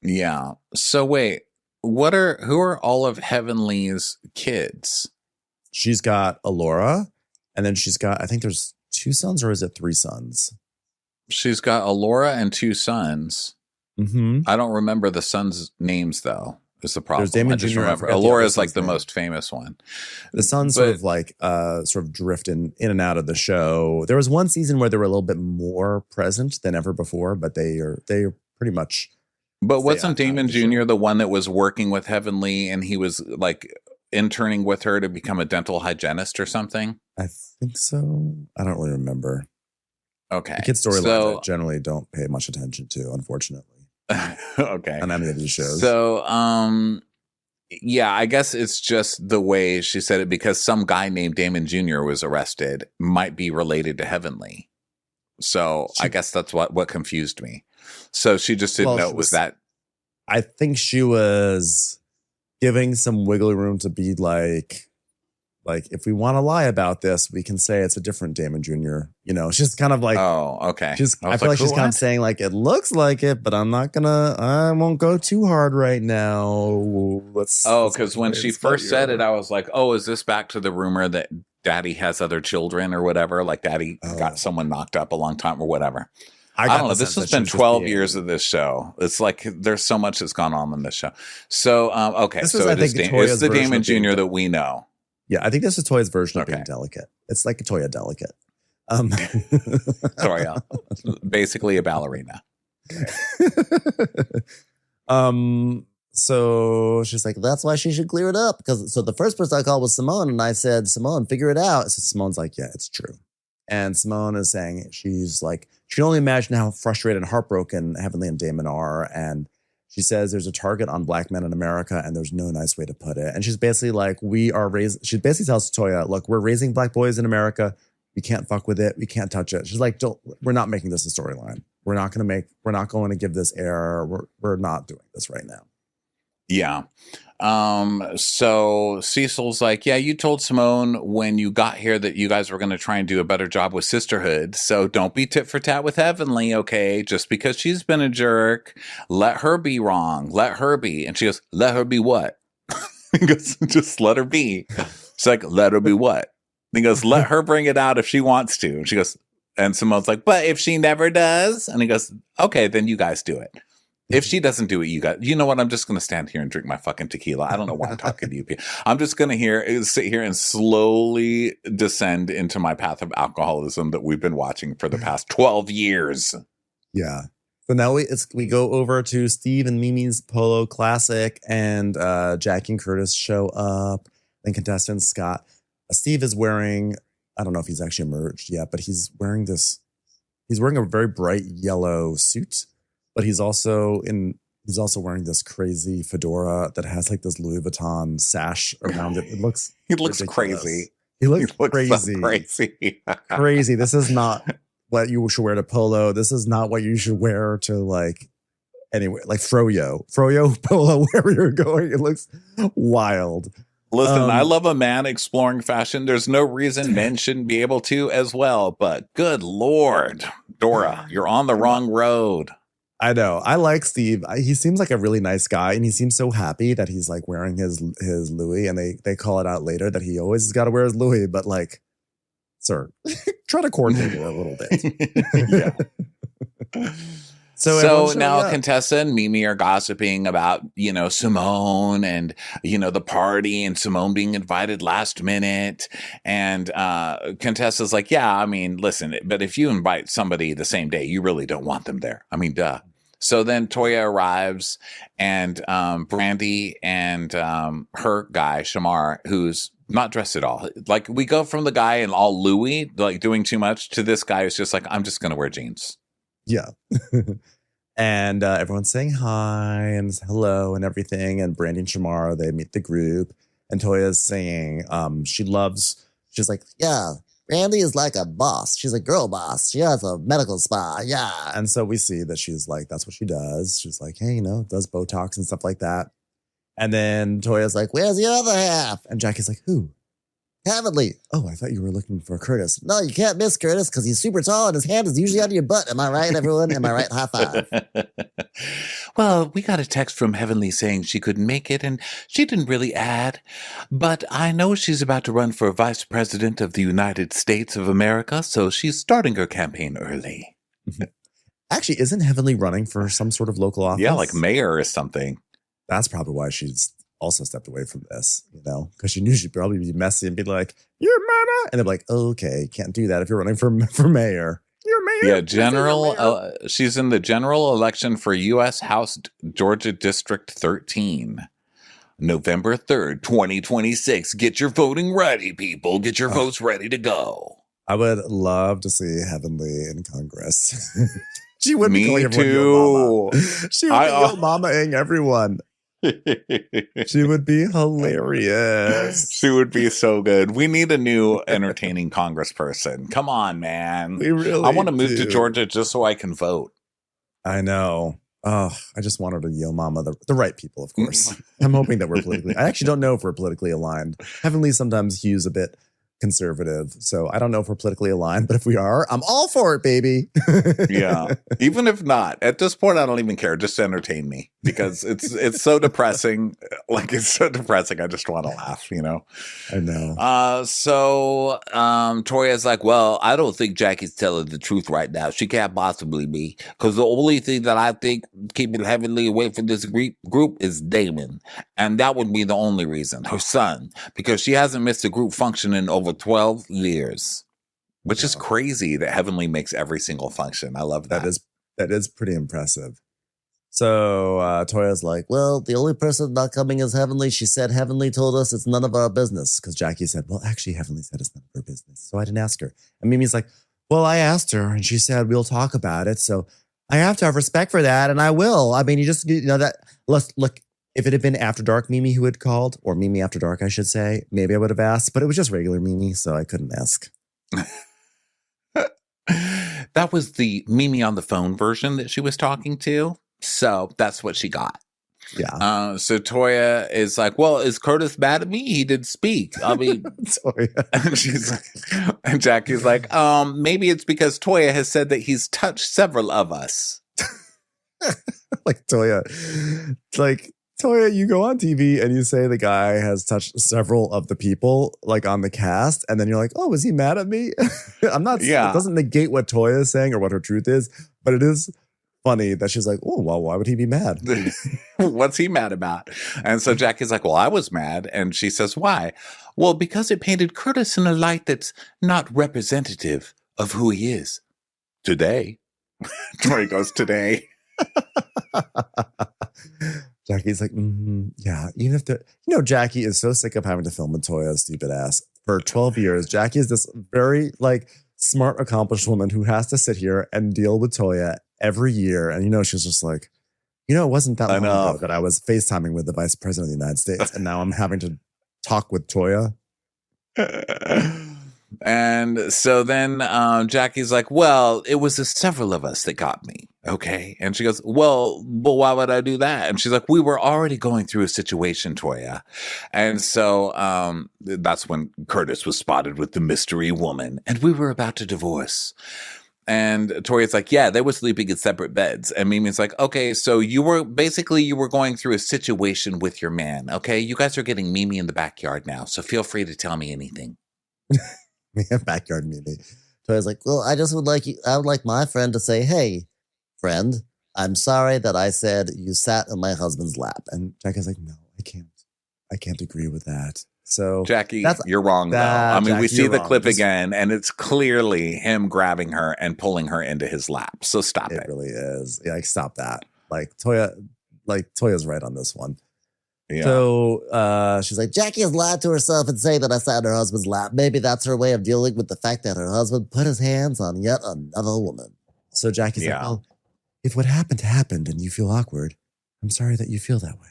Yeah. So wait, who are all of Heavenly's kids? She's got Alora, and then she's got, I think there's 2 sons, or is it 3 sons? She's got Alora and 2 sons. Mm-hmm. I don't remember the sons' names though. Is the problem? There's Damon I just Jr. remember Alora is like the most famous one. The sons sort of drift in and out of the show. There was one season where they were a little bit more present than ever before, but they are pretty much. But wasn't Damon Jr. the one that was working with Heavenly and he was like interning with her to become a dental hygienist or something? I think so. I don't really remember. Okay. The kid storylines I generally don't pay much attention to, unfortunately. Okay. On any of these shows. So, yeah, I guess it's just the way she said it because some guy named Damon Jr. was arrested might be related to Heavenly. So I guess that's what confused me. So she just didn't know it was that. I think she was giving some wiggle room to be like if we want to lie about this, we can say it's a different Damon Jr. You know, she's kind of like, oh, okay. I feel like she's kind of saying like, it looks like it, but I won't go too hard right now. Because when she first said it, I was like, oh, is this back to the rumor that Daddy has other children or whatever? Like Daddy got someone knocked up a long time or whatever. I don't know. This has been 12 years of this show. It's like there's so much that's gone on in this show. So, okay. So it's the Damon Jr. that we know. Yeah, I think this is Toya's version of being delicate. It's like a Toya delicate. Toya, basically a ballerina. So she's like, that's why she should clear it up. So the first person I called was Simone, and I said, Simone, figure it out. So Simone's like, yeah, it's true. And Simone is saying she's like, she can only imagine how frustrated and heartbroken Heavenly and Damon are. And she says there's a target on Black men in America and there's no nice way to put it. And she's basically like, she basically tells Toya, look, we're raising Black boys in America. We can't fuck with it. We can't touch it. She's like, we're not making this a storyline. We're not going to give this air. We're not doing this right now. Yeah. So Cecil's like, yeah, you told Simone when you got here that you guys were going to try and do a better job with sisterhood. So don't be tit for tat with Heavenly, okay? Just because she's been a jerk, let her be wrong. Let her be. And she goes, let her be what? He goes, just let her be. She's like, let her be what? And he goes, let her bring it out if she wants to. And she goes, and Simone's like, but if she never does? And he goes, okay, then you guys do it. If she doesn't do it, you know what? I'm just going to stand here and drink my fucking tequila. I don't know why I'm talking to you. I'm just going to sit here and slowly descend into my path of alcoholism that we've been watching for the past 12 years. Yeah. So now we go over to Steve and Mimi's Polo Classic, and Jackie and Curtis show up. And contestant Scott. Steve is wearing, I don't know if he's actually emerged yet, but he's wearing a very bright yellow suit. But he's also wearing this crazy fedora that has like this Louis Vuitton sash around it. He looks crazy. He looks crazy. So crazy. Crazy. This is not what you should wear to Polo. This is not what you should wear to like Froyo Polo, wherever you're going. It looks wild. Listen, I love a man exploring fashion. There's no reason men shouldn't be able to as well. But good Lord, Dora, you're on the wrong road. I know. I like Steve. He seems like a really nice guy, and he seems so happy that he's like wearing his Louis, and they call it out later that he always has got to wear his Louis, but like, sir, try to coordinate it a little bit. Yeah. So now Contessa and Mimi are gossiping about, Simone and, the party and Simone being invited last minute. And Contessa's like, yeah, I mean, listen, but if you invite somebody the same day, you really don't want them there. I mean, duh. So then Toya arrives, and Brandy and her guy, Shamar, who's not dressed at all. Like, we go from the guy in all Louis, like doing too much, to this guy who's just like, I'm just going to wear jeans. Yeah. And everyone's saying hi and hello and everything. And Brandy and Shamar, they meet the group. And Toya's saying she's like, yeah, Brandy is like a boss. She's a girl boss. She has a medical spa. Yeah. And so we see that she's like, that's what she does. She's like, hey, does Botox and stuff like that. And then Toya's like, where's the other half? And Jackie's like, who? Heavenly. Oh, I thought you were looking for Curtis. No, you can't miss Curtis because he's super tall and his hand is usually under your butt. Am I right, everyone? Am I right? High five. Well, we got a text from Heavenly saying she couldn't make it, and she didn't really add. But I know she's about to run for vice president of the United States of America, so she's starting her campaign early. Actually, isn't Heavenly running for some sort of local office? Yeah, like mayor or something. That's probably why she's also stepped away from this, because she knew she'd probably be messy and be like, "Your mama," and they're like, "Okay, can't do that if you're running for mayor." Your mayor, yeah, she's in the general election for U.S. House Georgia District 13, November 3rd, 2026. Get your voting ready, people. Get your votes ready to go. I would love to see Heavenly in Congress. She would be Me calling everyone yo too. mama. She would be yo mama-ing everyone. She would be hilarious. She would be so good. We need a new entertaining congressperson. Come on, man. We really I want to move do. to Georgia just so I can vote. I know. Oh, I just want her to yo mama the right people, of course. I'm hoping that we're politically. I actually don't know if we're politically aligned. Heavenly sometimes hews a bit conservative, so I don't know if we're politically aligned, but if we are, I'm all for it, baby. Yeah, even if not, at this point I don't even care. Just entertain me, because it's so depressing. Like, it's so depressing. I just want to laugh, I know. So Toya's like, well, I don't think Jackie's telling the truth right now. She can't possibly be, because the only thing that I think keeping Heavenly away from this group is Damon, and that would be the only reason. Her son, because she hasn't missed a group function in over 12 years, which is crazy that Heavenly makes every single function. I love that. That is pretty impressive. So Toya's like, well, the only person not coming is Heavenly. She said Heavenly told us it's none of our business, because Jackie said, well, actually Heavenly said it's none of her business, so I didn't ask her. And Mimi's like, well, I asked her and she said we'll talk about it, so I have to have respect for that, and I will. I mean, that. Let's look. If it had been After Dark Mimi who had called, or Mimi After Dark, I should say, maybe I would have asked, but it was just regular Mimi, so I couldn't ask. That was the Mimi on the phone version that she was talking to. So that's what she got. Yeah. So Toya is like, well, is Curtis mad at me? He did speak. I mean, Toya. and she's like, and Jackie's like, maybe it's because Toya has said that he's touched several of us. Like Toya. Like Toya, you go on TV and you say the guy has touched several of the people like on the cast, and then you're like, oh, is he mad at me? I'm not. Yeah. It doesn't negate what Toya is saying or what her truth is, but it is funny that she's like, oh, well, why would he be mad? What's he mad about? And so Jackie's like, well, I was mad. And she says, why? Well, because it painted Curtis in a light that's not representative of who he is. Today. Tori goes, today. Jackie's like, yeah, even if Jackie is so sick of having to film with Toya's stupid ass for 12 years. Jackie is this very like smart, accomplished woman who has to sit here and deal with Toya every year. And, she's just like, it wasn't that long ago that I was FaceTiming with the vice president of the United States. And now I'm having to talk with Toya. And so then Jackie's like, well, it was the several of us that got me. Okay. And she goes, well, but why would I do that? And she's like, we were already going through a situation, Toya. And so that's when Curtis was spotted with the mystery woman and we were about to divorce. And Tori's like, yeah, they were sleeping in separate beds. And Mimi's like, okay, so you were going through a situation with your man. Okay. You guys are getting Mimi in the backyard now. So feel free to tell me anything. Backyard Mimi. Toya's like, well, I would like my friend to say, hey, friend, I'm sorry that I said you sat in my husband's lap. And Jackie's like, no, I can't agree with that. So Jackie, you're wrong though. I mean, Jackie, we see the wrong. clip again and it's clearly him grabbing her and pulling her into his lap. So stop it. It really is. Yeah, like stop that. Toya's right on this one. Yeah. So she's like, Jackie has lied to herself and saying that I sat in her husband's lap. Maybe that's her way of dealing with the fact that her husband put his hands on yet another woman. So Jackie's like, well, if what happened and you feel awkward, I'm sorry that you feel that way.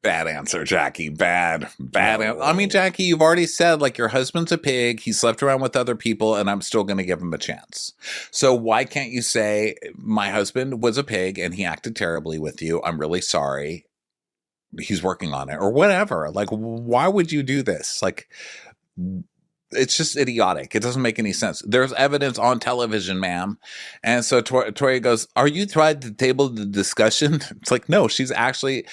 Bad answer, Jackie. Bad answer. I mean, Jackie, you've already said like your husband's a pig. He slept around with other people and I'm still going to give him a chance. So why can't you say my husband was a pig and he acted terribly with you? I'm really sorry. He's working on it or whatever. Like, why would you do this? Like, it's just idiotic. It doesn't make any sense. There's evidence on television, ma'am. And so Toya goes, are you tried to table the discussion? It's like, no, she's actually,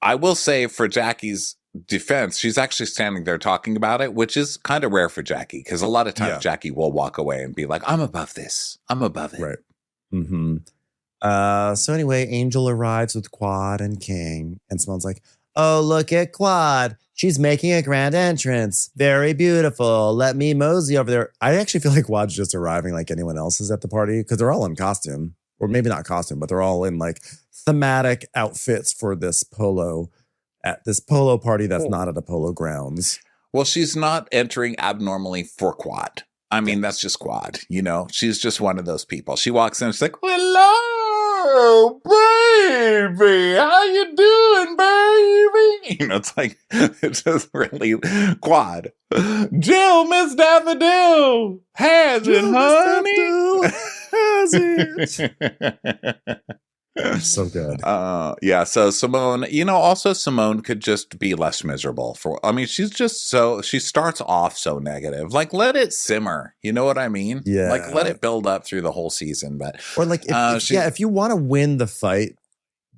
I will say for Jackie's defense, she's actually standing there talking about it, which is kind of rare for Jackie. Because a lot of times Jackie will walk away and be like, I'm above this. I'm above it. Right. Mm-hmm. So anyway, Angel arrives with Quad and King. And Simone's like, oh, look at Quad. She's making a grand entrance. Very beautiful. Let me mosey over there. I actually feel like Quad's just arriving like anyone else is at the party because they're all in costume. Or maybe not costume, but they're all in like thematic outfits for this polo party that's not at a polo grounds. Well, she's not entering abnormally for Quad. I mean, that's just Quad, She's just one of those people. She walks in and she's like, hello, baby. How you doing, baby? It's like, it's just really Quad. Jill, Miss Daffodil. Has it, honey? Has it? So good. Yeah. So Simone, also Simone could just be less miserable she starts off so negative. Like, let it simmer. You know what I mean? Yeah. Like, let it build up through the whole season. But or like, if you want to win the fight,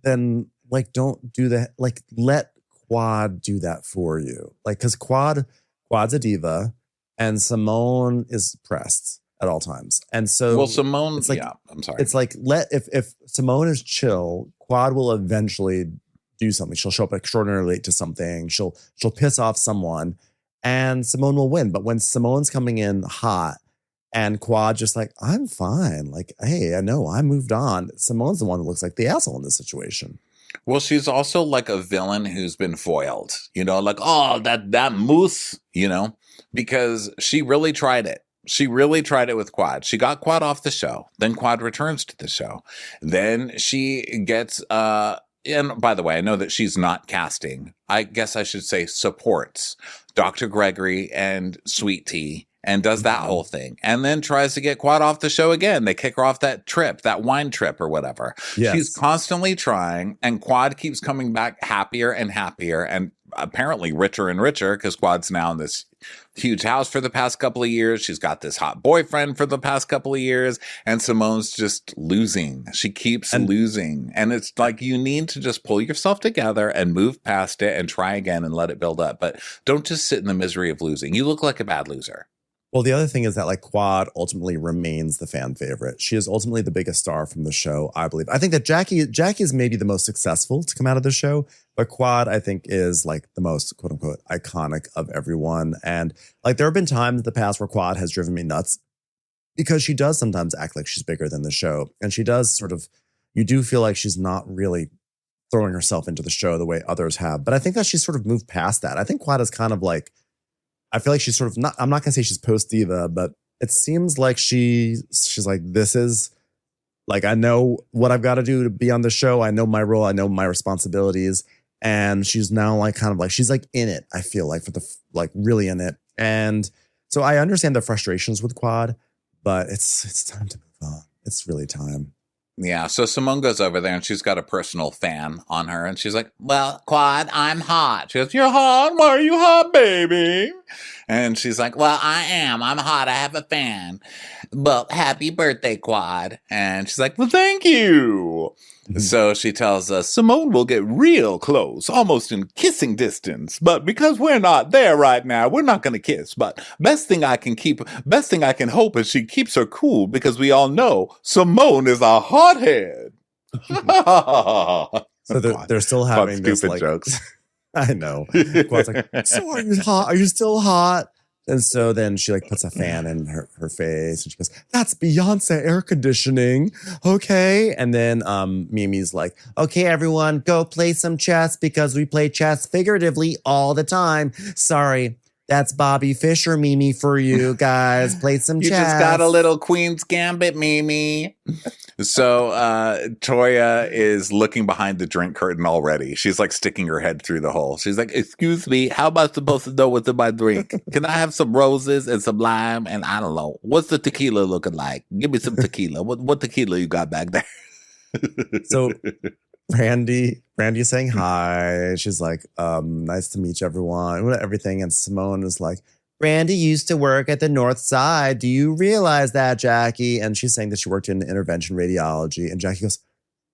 then like, don't do that. Like, let Quad do that for you. Like, because Quad's a diva and Simone is pressed at all times. And so Simone, it's like, I'm sorry. It's like, if Simone is chill, Quad will eventually do something. She'll show up extraordinarily late to something. She'll piss off someone and Simone will win. But when Simone's coming in hot and Quad just like, I'm fine. Like, hey, I know I moved on. Simone's the one that looks like the asshole in this situation. Well, she's also like a villain who's been foiled, like, oh, that moose, because she really tried it. She really tried it with Quad. She got Quad off the show. Then Quad returns to the show. Then she gets, and by the way, I know that she's not casting. I guess I should say supports Dr. Gregory and Sweet Tea and does that whole thing, and then tries to get Quad off the show again. They kick her off that trip, that wine trip or whatever. Yes. She's constantly trying, and Quad keeps coming back happier and happier, and apparently richer and richer, because Quad's now in this huge house for the past couple of years. She's got this hot boyfriend for the past couple of years, and Simone's just losing. She keeps losing. And it's like, you need to just pull yourself together and move past it and try again and let it build up. But don't just sit in the misery of losing. You look like a bad loser. Well, the other thing is that like Quad ultimately remains the fan favorite. She is ultimately the biggest star from the show, I believe. I think that Jackie is maybe the most successful to come out of the show, but Quad, I think, is like the most quote unquote iconic of everyone. And like there have been times in the past where Quad has driven me nuts because she does sometimes act like she's bigger than the show. And she does sort of, you do feel like she's not really throwing herself into the show the way others have. But I think that she's sort of moved past that. I think Quad is kind of like, I feel like she's sort of not, I'm not going to say she's post diva, but it seems like she's like, this is like, I know what I've got to do to be on the show. I know my role. I know my responsibilities. And she's now like, kind of like, she's like in it. I feel like like really in it. And so I understand the frustrations with Quad, but it's time to move on. It's really time. Yeah, so Simone goes over there and she's got a personal fan on her and she's like, well, Quad, I'm hot. She goes, you're hot? Why are you hot, baby? And she's like, well, I am. I'm hot. I have a fan. Well, happy birthday, Quad. And she's like, well, thank you. So she tells us Simone will get real close, almost in kissing distance. But because we're not there right now, we're not going to kiss. But best thing I can hope is she keeps her cool because we all know Simone is a hothead. So they're still having this stupid like jokes. I know. Quad's like, so are you hot? Are you still hot? And so then she like puts a fan in her face and she goes, that's Beyonce air conditioning. Okay. And then Mimi's like, okay, everyone, go play some chess because we play chess figuratively all the time. Sorry. That's Bobby Fischer, Mimi, for you guys. Play some chess. You just got a little Queen's Gambit, Mimi. So Toya is looking behind the drink curtain already. She's like sticking her head through the hole. She's like, excuse me, how am I supposed to know what's in my drink? Can I have some roses and some lime? And I don't know. What's the tequila looking like? Give me some tequila. What tequila you got back there? So Brandy saying hi. She's like, nice to meet you, everyone. Everything. And Simone is like, Brandy used to work at the North Side. Do you realize that, Jackie? And she's saying that she worked in intervention radiology. And Jackie goes,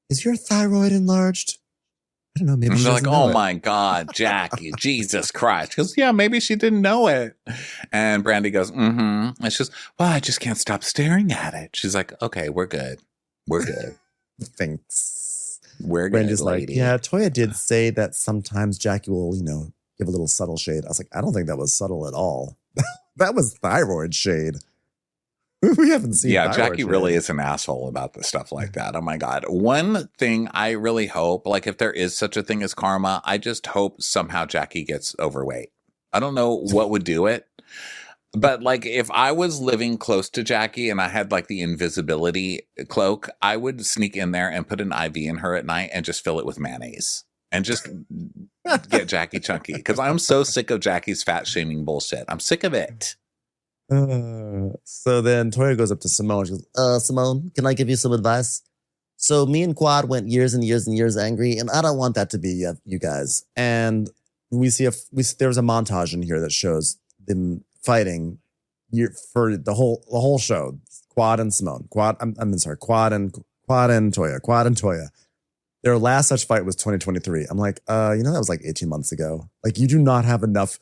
is your thyroid enlarged? I don't know. Maybe and she they're like, doesn't know oh it. my God, Jackie, Jesus Christ. She goes, yeah, maybe she didn't know it. And Brandy goes, mm-hmm. And she goes, well, I just can't stop staring at it. She's like, okay, we're good. We're good. Thanks. We're good, Brandy's lady. like, yeah, Toya did say that sometimes Jackie will, give a little subtle shade. I was like, I don't think that was subtle at all. That was thyroid shade. We haven't seen. Yeah, thyroid Jackie shade. really is an asshole about the stuff like that. Oh my God. One thing I really hope, like if there is such a thing as karma, I just hope somehow Jackie gets overweight. I don't know what would do it. But like if I was living close to Jackie and I had like the invisibility cloak, I would sneak in there and put an IV in her at night and just fill it with mayonnaise and just get Jackie chunky. Because I'm so sick of Jackie's fat shaming bullshit. I'm sick of it. So then Toya goes up to Simone. She goes, Simone, can I give you some advice? So me and Quad went years and years and years angry, and I don't want that to be you guys. And there's a montage in here that shows them fighting for the whole show. Quad and Simone. Quad and Toya. Their last such fight was 2023. I'm like, that was like 18 months ago. Like, you do not have enough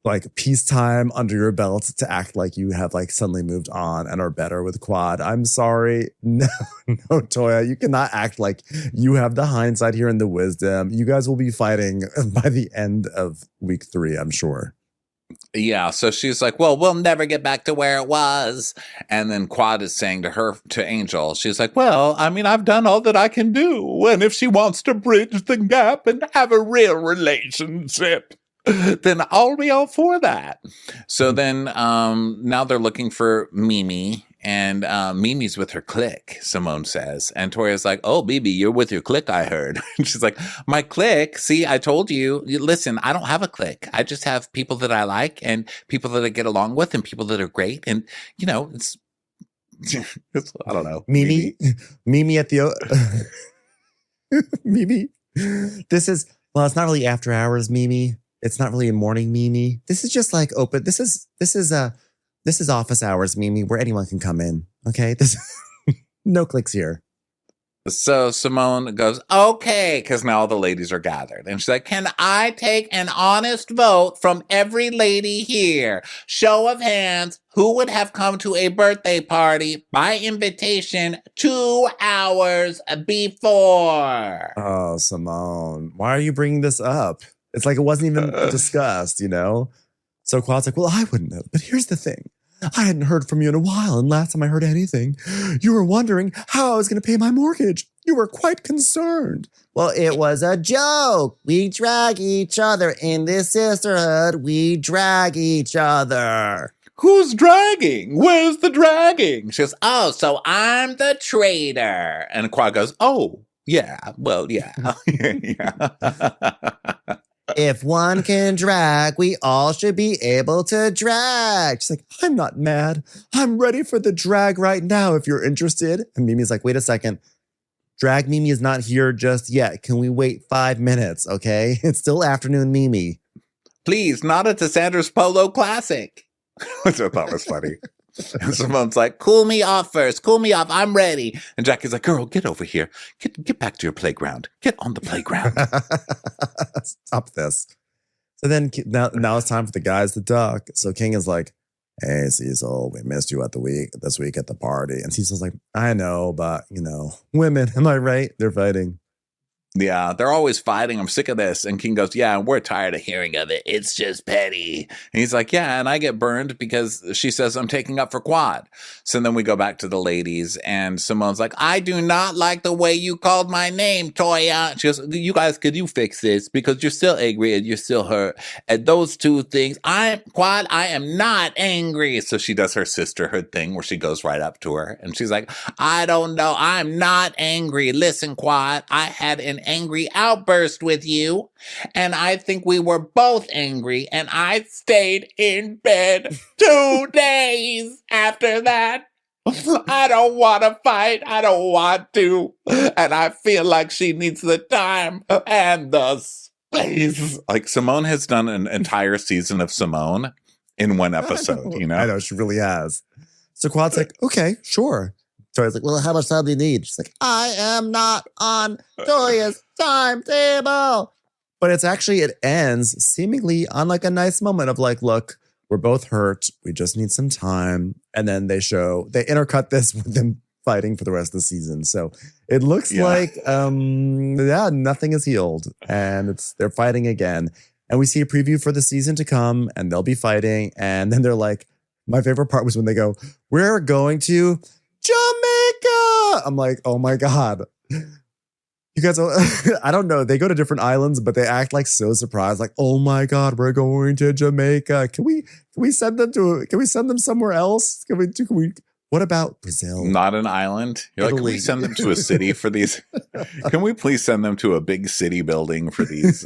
like peacetime under your belt to act like you have like suddenly moved on and are better with Quad. I'm sorry. No, Toya, you cannot act like you have the hindsight here and the wisdom. You guys will be fighting by the end of week 3, I'm sure. Yeah, so she's like, well, we'll never get back to where it was. And then Quad is saying to Angel, she's like, well, I mean, I've done all that I can do. And if she wants to bridge the gap and have a real relationship, then I'll be all for that. So then now they're looking for Mimi And Mimi's with her clique, Simone says. And Toria's like, oh, Bibi, you're with your clique, I heard. And she's like, my clique? See, I told you. Listen, I don't have a clique. I just have people that I like and people that I get along with and people that are great. And, you know, it's I don't know. Mimi at the... Mimi. This is... Well, it's not really after hours, Mimi. It's not really a morning, Mimi. This is just like open... This is office hours, Mimi, where anyone can come in. Okay? No clicks here. So Simone goes, okay, because now all the ladies are gathered. And she's like, can I take an honest vote from every lady here? Show of hands, who would have come to a birthday party by invitation 2 hours before? Oh, Simone, why are you bringing this up? It's like it wasn't even discussed, you know? So Quad's like, well, I wouldn't know. But here's the thing. I hadn't heard from you in a while, and last time I heard anything, you were wondering how I was going to pay my mortgage. You were quite concerned. Well, it was a joke. We drag each other in this sisterhood. We drag each other. Who's dragging? Where's the dragging? She goes, oh, so I'm the traitor. And Quad goes, oh, yeah, well, yeah. Yeah. If one can drag, we all should be able to drag. She's like, I'm not mad. I'm ready for the drag right now if you're interested. And Mimi's like, wait a second. Drag Mimi is not here just yet. Can we wait 5 minutes, okay? It's still afternoon, Mimi. Please, not at the Sanders Polo Classic. Which I thought was funny. And Simone's like, cool me off first. Cool me off. I'm ready. And Jackie's like, girl, get over here. Get back to your playground. Get on the playground. Stop this. So then now it's time for the guys to duck. So King is like, hey, Cecil, we missed you this week at the party. And Cecil's like, I know, but, you know, women, am I right? They're fighting. Yeah, they're always fighting. I'm sick of this. And King goes, yeah, we're tired of hearing of it. It's just petty. And he's like, yeah, and I get burned because she says I'm taking up for Quad. So then we go back to the ladies and Simone's like, I do not like the way you called my name, Toya. She goes, you guys, could you fix this? Because you're still angry and you're still hurt. And those two things, Quad, I am not angry. So she does her sisterhood thing where she goes right up to her. And she's like, I don't know. I'm not angry. Listen, Quad, I had an angry outburst with you, and I think we were both angry, and I stayed in bed 2 days after that. I don't want to fight. I don't want to. And I feel like she needs the time and the space. Like Simone has done an entire season of Simone in one episode, you know? I know, she really has. So Quad's like, okay, sure. Toria's like, well, how much time do you need? She's like, I am not on Toria's timetable. But it ends seemingly on like a nice moment of like, look, we're both hurt. We just need some time. And then they intercut this with them fighting for the rest of the season. So it looks like, nothing is healed. And they're fighting again. And we see a preview for the season to come and they'll be fighting. And then they're like, my favorite part was when they go, we're going to Jamaica. I'm like, oh my God. You guys, I don't know. They go to different islands, but they act like so surprised. Like, oh my God, we're going to Jamaica. Can we send them somewhere else? What about Brazil? Not an island. You're Italy. like, can we send them to a city for these? Can we please send them to a big city building for these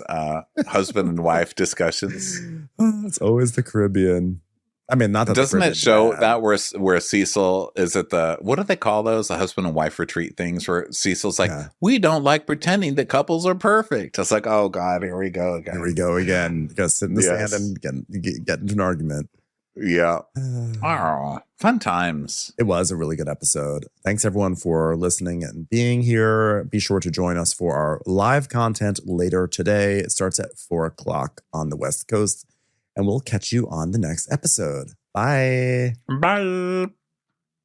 husband and wife discussions? It's always the Caribbean. I mean, not that doesn't it show that where Cecil is at the, what do they call those? The husband and wife retreat things where Cecil's like, we don't like pretending that couples are perfect. It's like, oh God, here we go again. Here we go again. You gotta sit in the sand and get into an argument. Yeah. Oh, fun times. It was a really good episode. Thanks everyone for listening and being here. Be sure to join us for our live content later today. It starts at 4:00 on the West Coast. And we'll catch you on the next episode. Bye. Bye.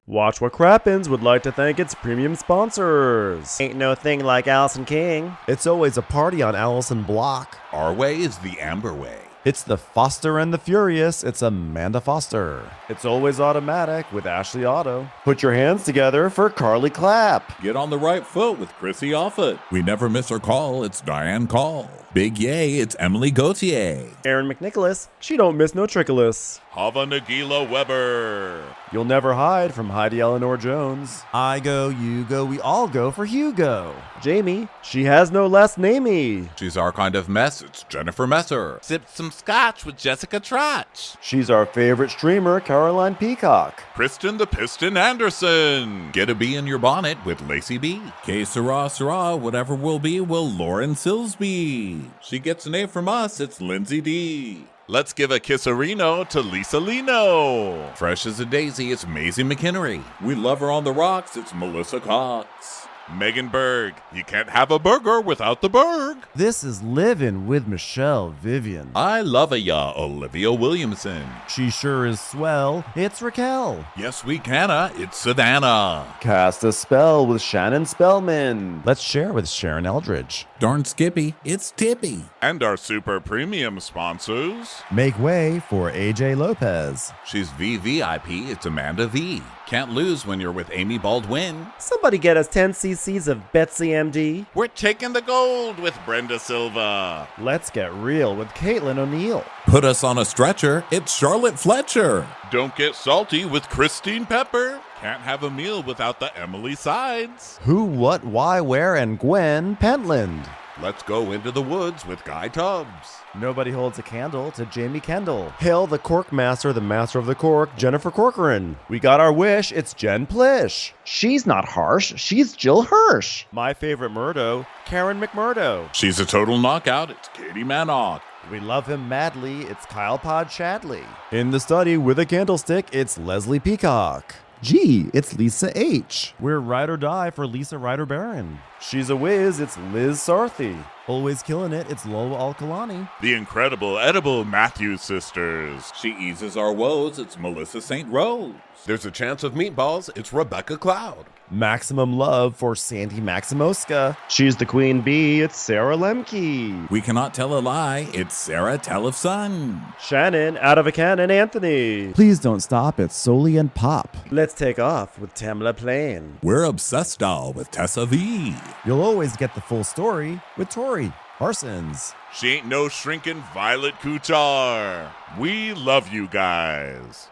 Watch What Crappens would like to thank its premium sponsors. Ain't no thing like Allison King. It's always a party on Allison Block. Our way is the Amber way. It's the Foster and the Furious. It's Amanda Foster. It's always automatic with Ashley Auto. Put your hands together for Carly Clapp. Get on the right foot with Chrissy Offit. We never miss her call. It's Diane Call. Big yay, it's Emily Gauthier. Aaron McNicholas, she don't miss no trickolas. Hava Nagila Weber. You'll never hide from Heidi Eleanor Jones. I go, you go, we all go for Hugo. Jamie, she has no last namey. She's our kind of mess, it's Jennifer Messer. Sipped some scotch with Jessica Trotch. She's our favorite streamer, Caroline Peacock. Kristen the Piston Anderson. Get a bee in your bonnet with Lacey B. Que sera, whatever will be, will Lauren Silsby. She gets an A from us, it's Lindsay D. Let's give a kisserino to Lisa Lino. Fresh as a daisy, it's Maisie McHenry. We love her on the rocks, it's Melissa Cox. Megan Berg. You can't have a burger without the Berg. This is Livin' with Michelle Vivian. I love ya, Olivia Williamson. She sure is swell. It's Raquel. Yes, we canna, it's Savannah. Cast a spell with Shannon Spellman. Let's share with Sharon Eldridge. Darn Skippy, it's Tippy. And our super premium sponsors. Make way for AJ Lopez. She's VVIP, it's Amanda V. Can't lose when you're with Amy Baldwin. Somebody get us 10 cc's of Betsy MD. We're taking the gold with Brenda Silva. Let's get real with Caitlin O'Neill. Put us on a stretcher, it's Charlotte Fletcher. Don't get salty with Christine Pepper. Can't have a meal without the Emily Sides. Who, what, why, where, and Gwen Pentland. Let's go into the woods with Guy Tubbs. Nobody holds a candle to Jamie Kendall. Hail the cork master, the master of the cork, Jennifer Corcoran. We got our wish, it's Jen Plish. She's not harsh, she's Jill Hirsch. My favorite Murdo, Karen McMurdo. She's a total knockout, it's Katie Manock. We love him madly, it's Kyle Pod Shadley. In the study with a candlestick, it's Leslie Peacock. Gee, it's Lisa H. We're ride or die for Lisa Ryder Barron. She's a whiz, it's Liz Sarthy. Always killing it, it's Lola Alkalani. The incredible edible Matthews sisters. She eases our woes, it's Melissa St. Rose. There's a chance of meatballs, it's Rebecca Cloud. Maximum love for Sandy Maximoska. She's the queen bee, it's Sarah Lemke. We cannot tell a lie, it's Sarah Tellefson. Shannon, out of a cannon, Anthony. Please don't stop, it's Soli and Pop. Let's take off with Tamla Plain. We're obsessed all with Tessa V. You'll always get the full story with Tori Parsons. She ain't no shrinking Violet Kuchar. We love you guys.